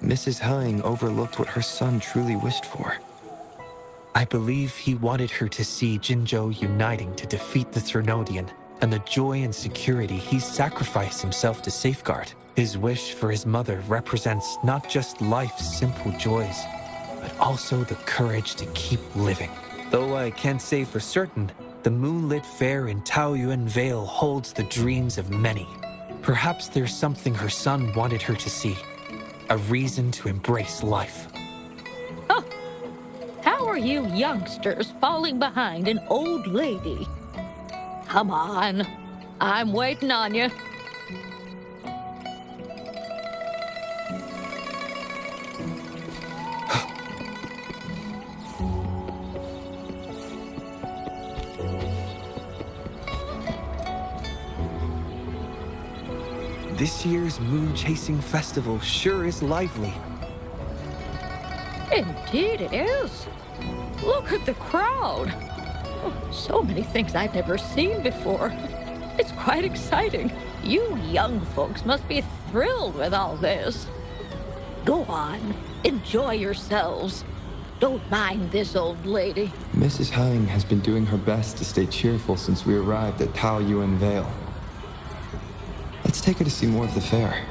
Speaker 5: Mrs. He-ing overlooked what her son truly wished for.
Speaker 7: I believe he wanted her to see Jinzhou uniting to defeat the Threnodian, and the joy and security he sacrificed himself to safeguard. His wish for his mother represents not just life's simple joys, but also the courage to keep living. Though I can't say for certain, the Moonlit Fair in Taoyuan Vile holds the dreams of many. Perhaps there's something her son wanted her to see. A reason to embrace life.
Speaker 13: Huh. How are you youngsters falling behind an old lady? Come on. I'm waiting on you.
Speaker 7: This year's moon chasing festival sure is lively.
Speaker 13: Indeed it is. Look at the crowd. Oh, so many things I've never seen before. It's quite exciting. You young folks must be thrilled with all this. Go on, enjoy yourselves. Don't mind this old lady.
Speaker 5: Mrs. He-ing has been doing her best to stay cheerful since we arrived at Taoyuan Vile. Let's take her to see more of the fair.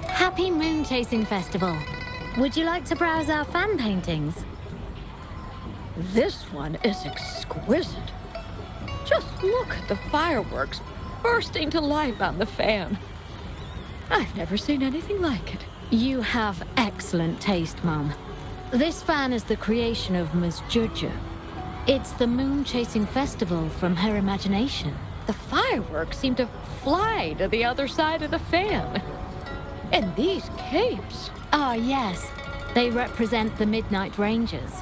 Speaker 14: Happy Moon Chasing Festival. Would you like to browse our fan paintings?
Speaker 13: This one is exquisite. Just look at the fireworks bursting to life on the fan. I've never seen anything like it.
Speaker 14: You have excellent taste, Mom. This fan is the creation of Ms. Zhezhi. It's the Moon Chasing Festival from her imagination.
Speaker 13: The fireworks seem to fly to the other side of the fan. And these capes.
Speaker 14: Ah, yes. They represent the Midnight Rangers.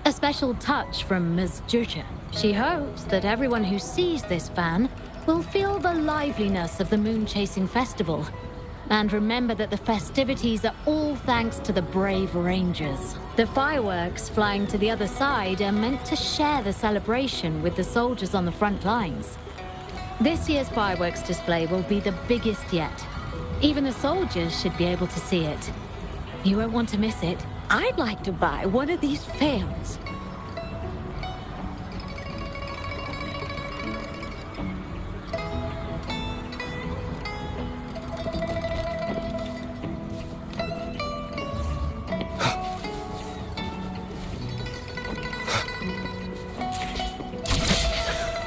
Speaker 14: A special touch from Ms. Zhezhi. She hopes that everyone who sees this fan will feel the liveliness of the Moon Chasing Festival. And remember that the festivities are all thanks to the brave Rangers. The fireworks flying to the other side are meant to share the celebration with the soldiers on the front lines. This year's fireworks display will be the biggest yet. Even the soldiers should be able to see it. You won't want to miss it.
Speaker 13: I'd like to buy one of these fans.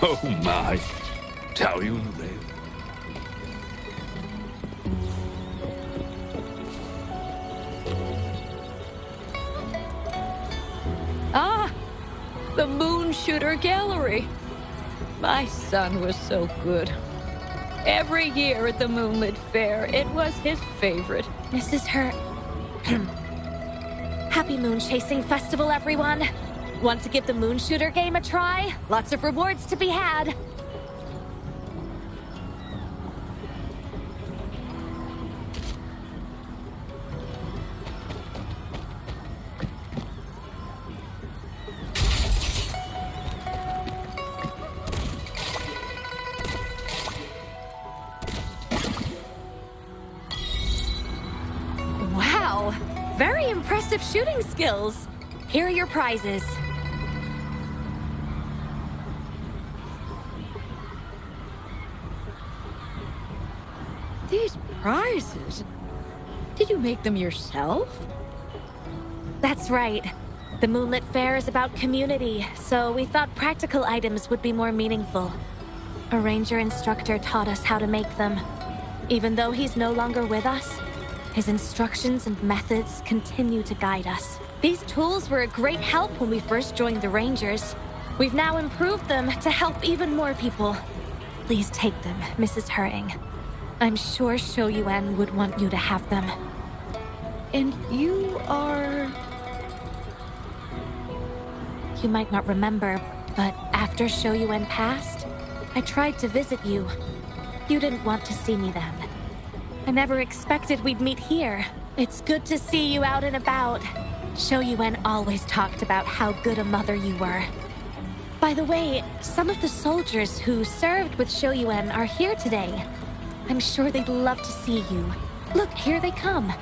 Speaker 8: Oh my, Taoyuan Vile.
Speaker 13: Ah, the Moon Shooter Gallery. My son was so good. Every year at the Moonlit Fair, it was his favorite.
Speaker 14: Mrs. Her... Happy Moon Chasing Festival, everyone! Want to give the Moon Shooter game a try? Lots of rewards to be had. Wow! Very impressive shooting skills. Here are your prizes.
Speaker 13: These prizes? Did you make them yourself?
Speaker 14: That's right. The Moonlit Fair is about community, so we thought practical items would be more meaningful. A ranger instructor taught us how to make them. Even though he's no longer with us, his instructions and methods continue to guide us. These tools were a great help when we first joined the Rangers. We've now improved them to help even more people. Please take them, Mrs. Hering. I'm sure Xiao Yuan would want you to have them.
Speaker 13: And you are...
Speaker 14: You might not remember, but after Xiao Yuan passed, I tried to visit you. You didn't want to see me then. I never expected we'd meet here. It's good to see you out and about. Xiao Yuan always talked about how good a mother you were. By the way, some of the soldiers who served with Xiao Yuan are here today. I'm sure they'd love to see you. Look, here they come.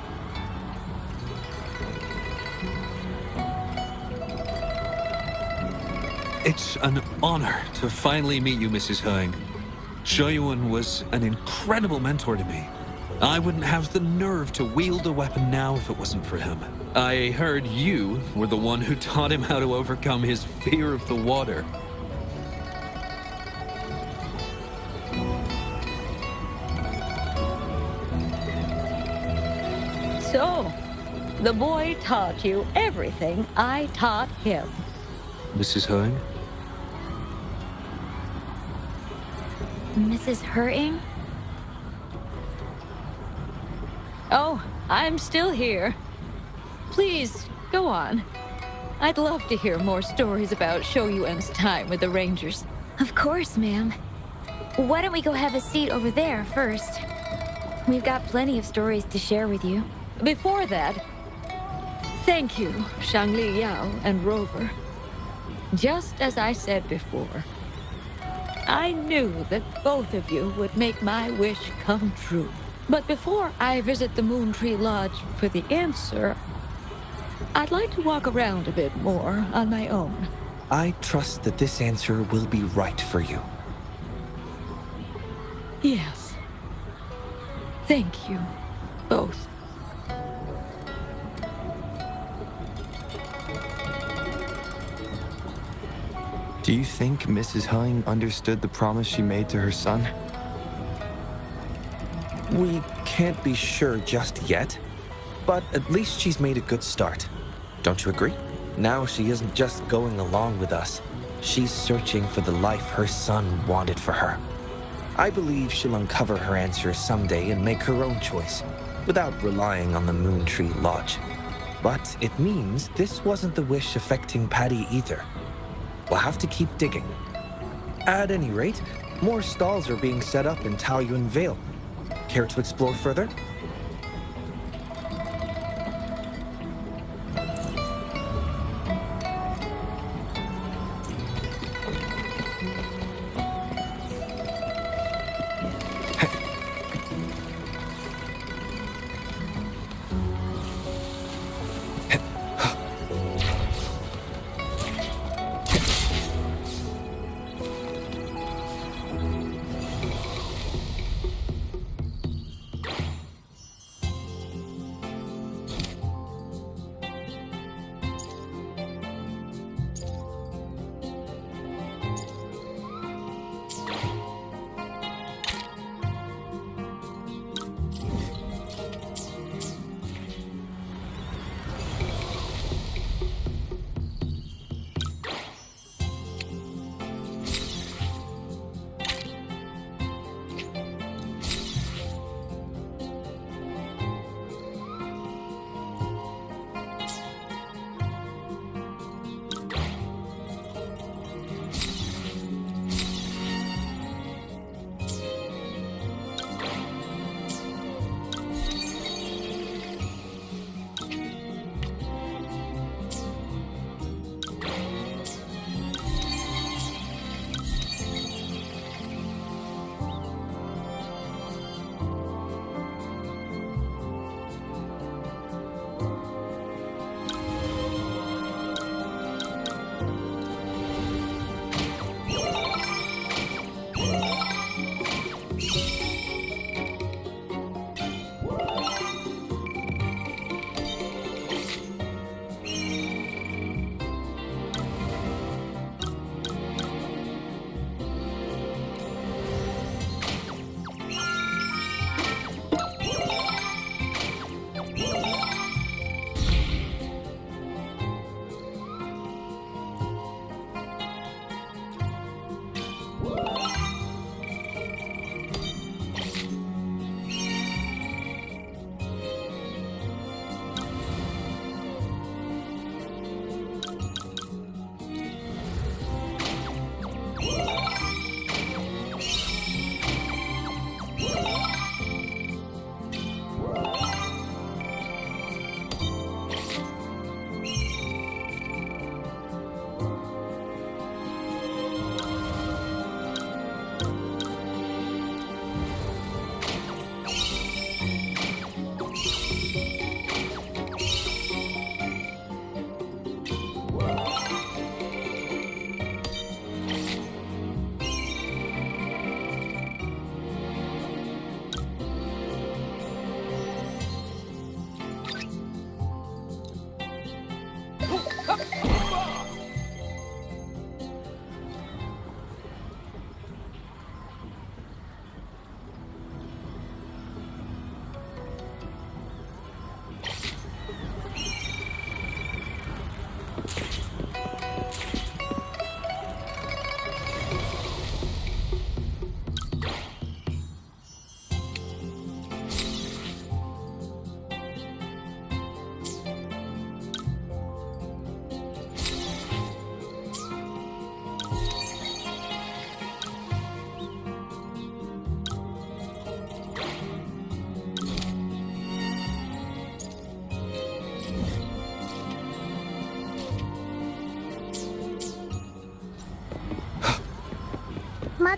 Speaker 6: It's an honor to finally meet you, Mrs. Hering. Xiao Yuan was an incredible mentor to me. I wouldn't have the nerve to wield a weapon now if it wasn't for him. I heard you were the one who taught him how to overcome his fear of the water.
Speaker 13: So, the boy taught you everything I taught him.
Speaker 6: Mrs. Hering?
Speaker 14: Mrs. Hering?
Speaker 13: Oh, I'm still here. Please, go on. I'd love to hear more stories about Xiao Yuan's time with the Rangers.
Speaker 14: Of course, ma'am. Why don't we go have a seat over there first? We've got plenty of stories to share with you.
Speaker 13: Before that, thank you, Xiangli Yao and Rover. Just as I said before, I knew that both of you would make my wish come true. But before I visit the Moon Tree Lodge for the answer, I'd like to walk around a bit more on my own.
Speaker 7: I trust that this answer will be right for you.
Speaker 13: Yes. Thank you, both.
Speaker 5: Do you think Mrs. Hering understood the promise she made to her son?
Speaker 7: We can't be sure just yet, but at least she's made a good start. Don't you agree? Now she isn't just going along with us. She's searching for the life her son wanted for her. I believe she'll uncover her answers someday and make her own choice, without relying on the Moon Tree Lodge. But it means this wasn't the wish affecting Patty either. We'll have to keep digging. At any rate, more stalls are being set up in Taoyuan Vile. Care to explore further?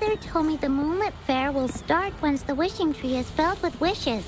Speaker 2: Mother told me the Moonlit Fair will start once the wishing tree is filled with wishes.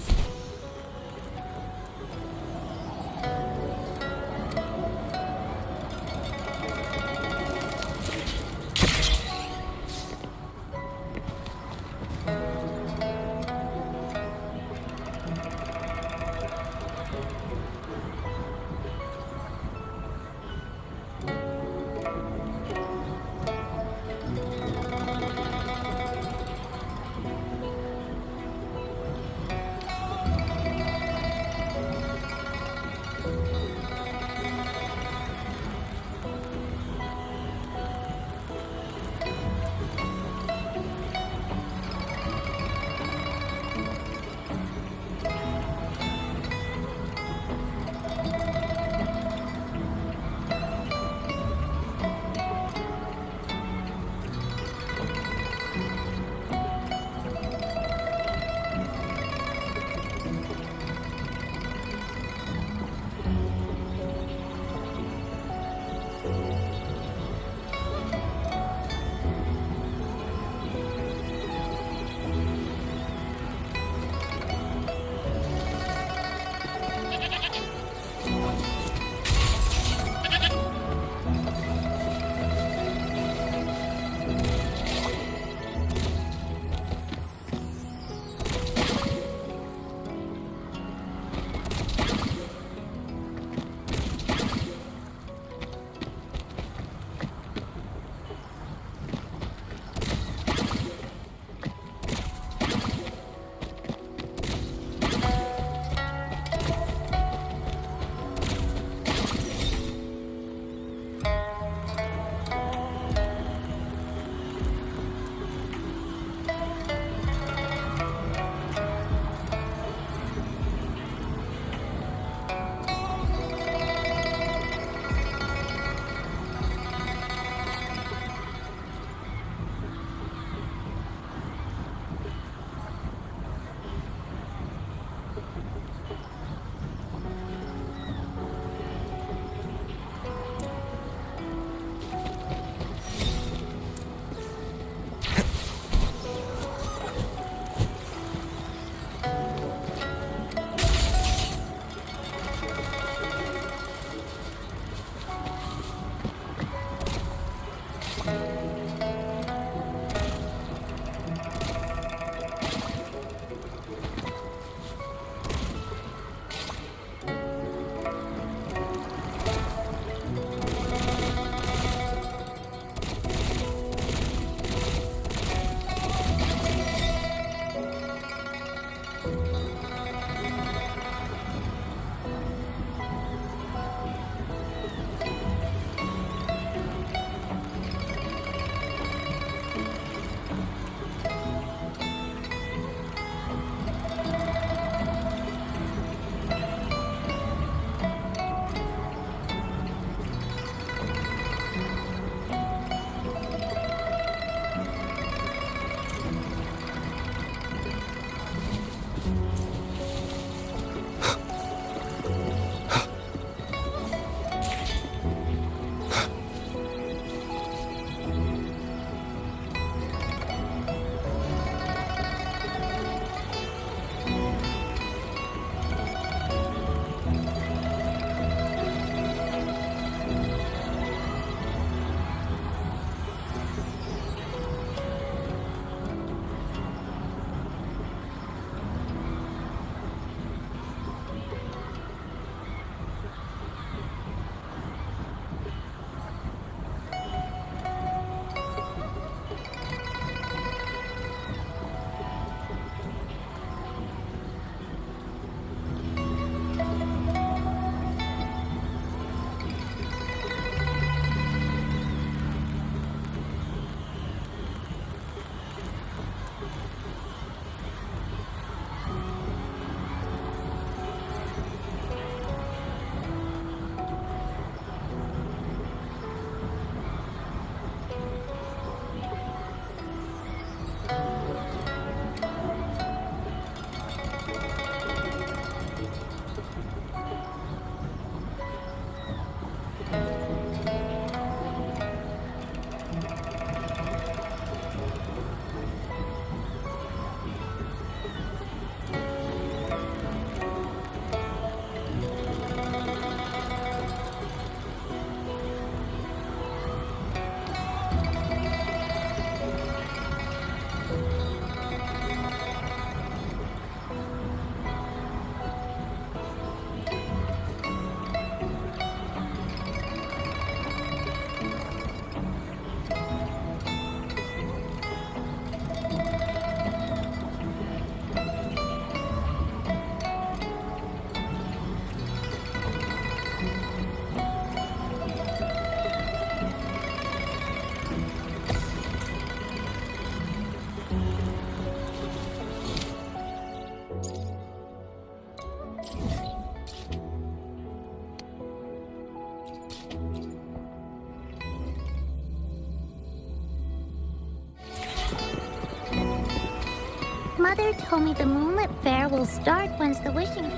Speaker 2: Mother told me the Moonlit Fair will start once the wishing...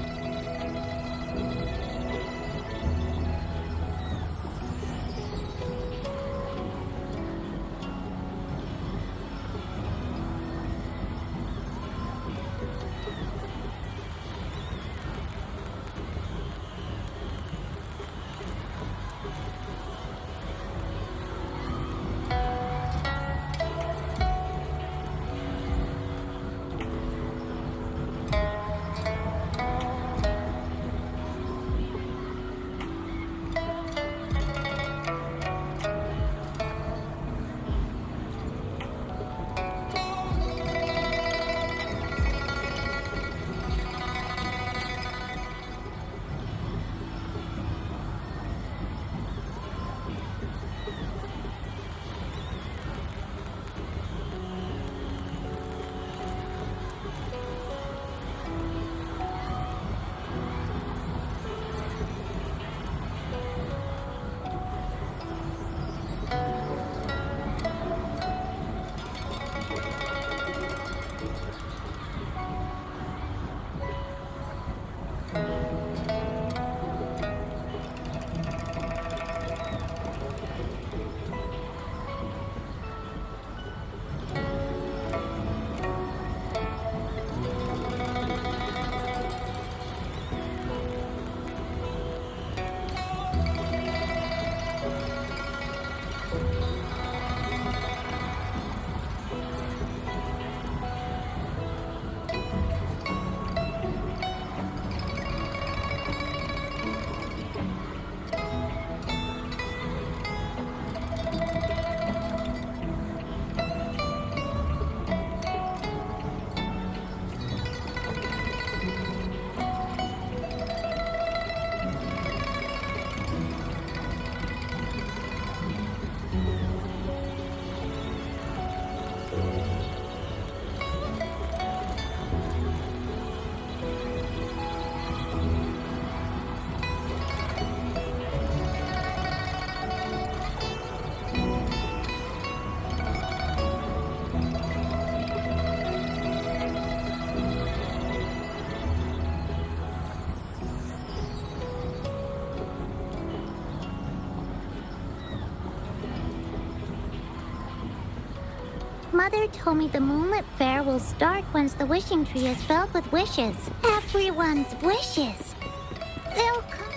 Speaker 2: Mother told me the Moonlit Fair will start once the wishing tree is filled with wishes. Everyone's wishes. They'll come.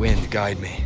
Speaker 7: wind guide me.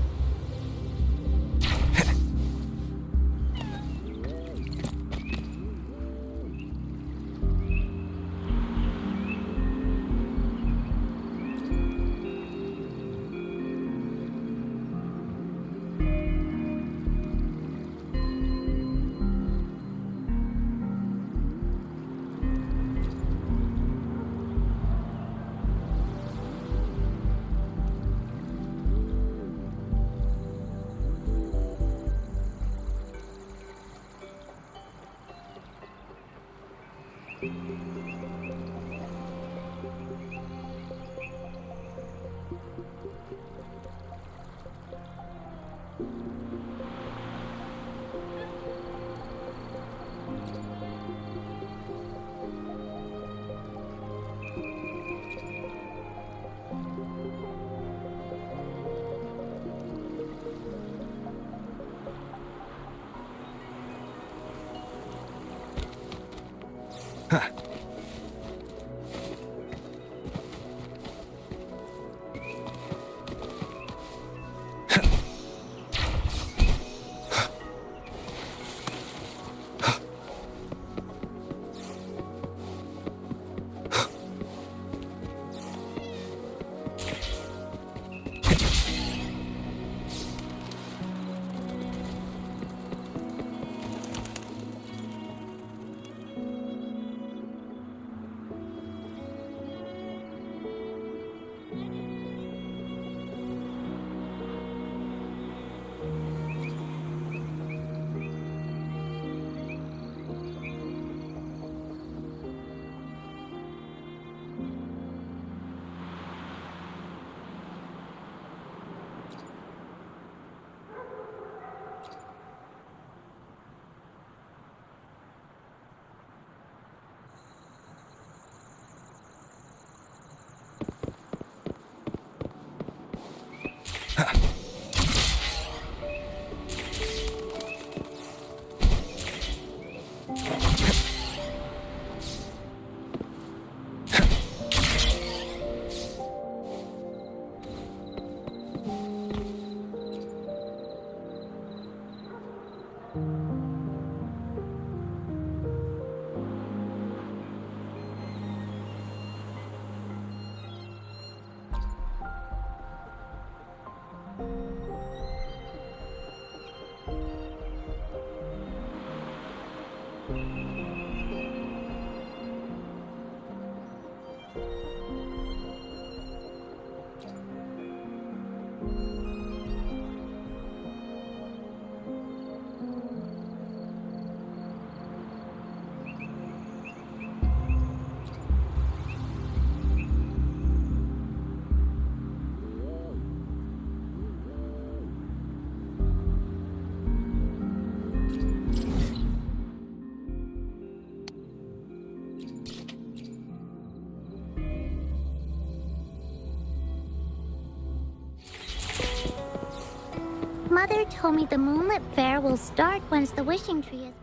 Speaker 2: Mother told me the Moonlit Fair will start once the wishing tree is...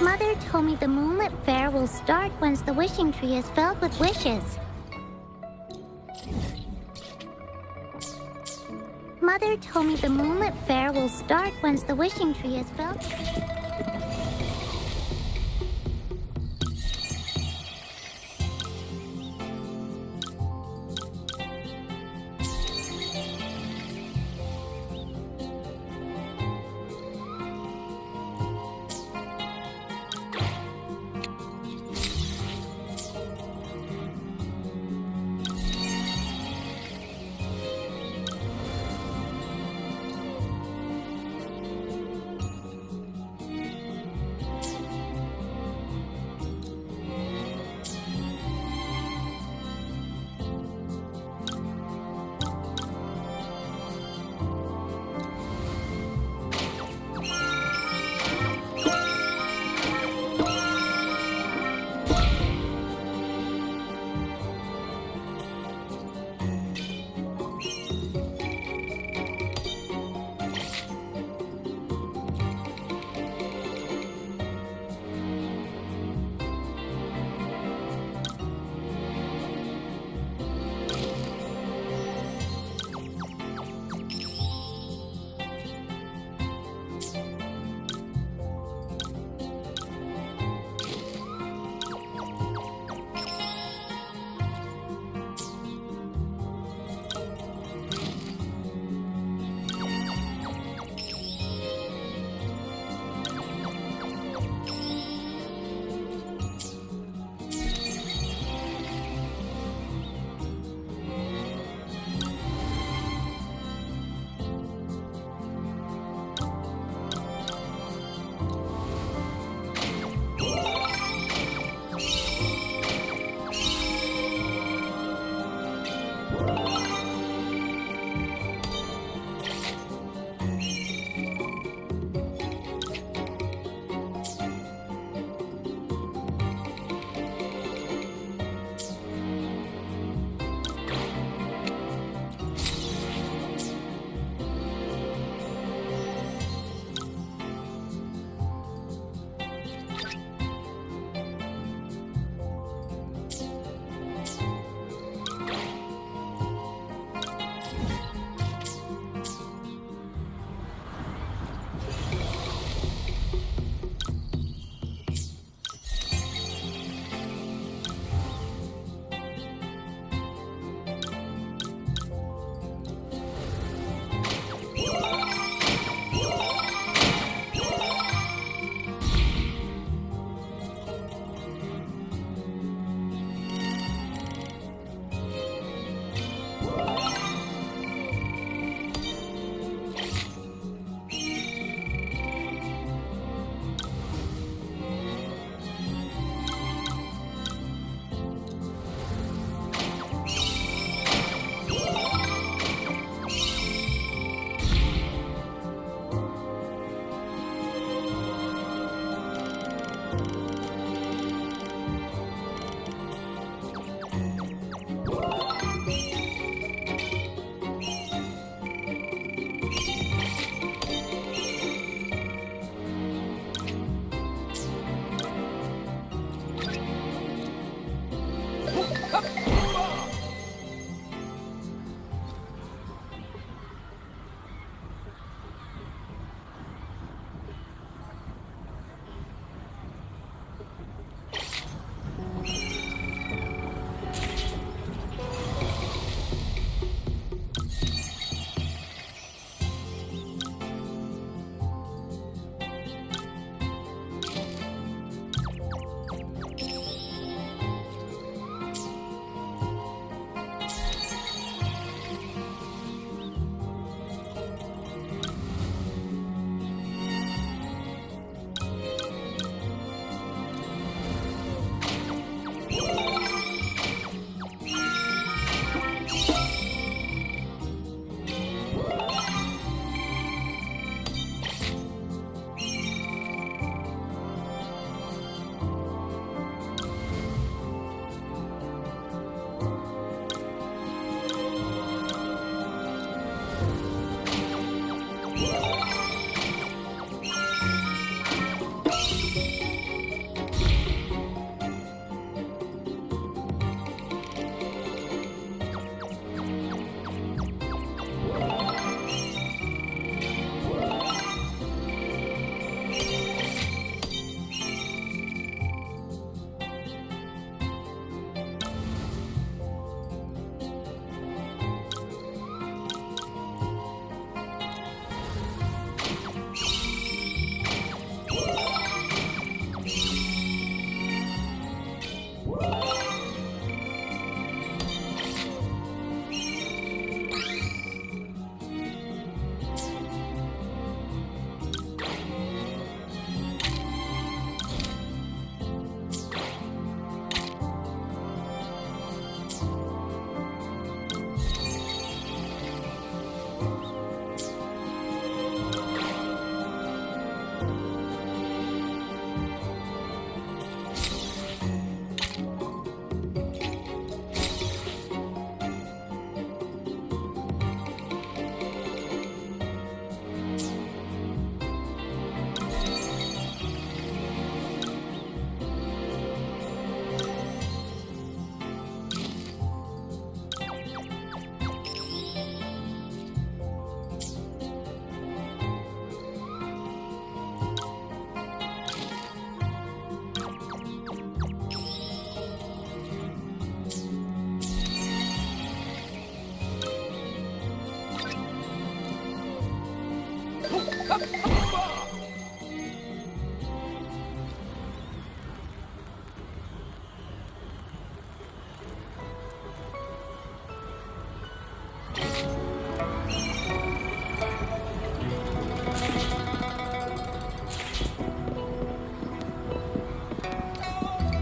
Speaker 2: Mother told me the Moonlit Fair will start once the wishing tree is filled with wishes. Mother told me the Moonlit Fair will start once the wishing tree is filled.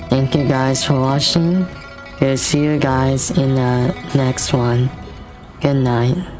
Speaker 1: Thank you guys for watching. We'll see you guys in the next one. Good night.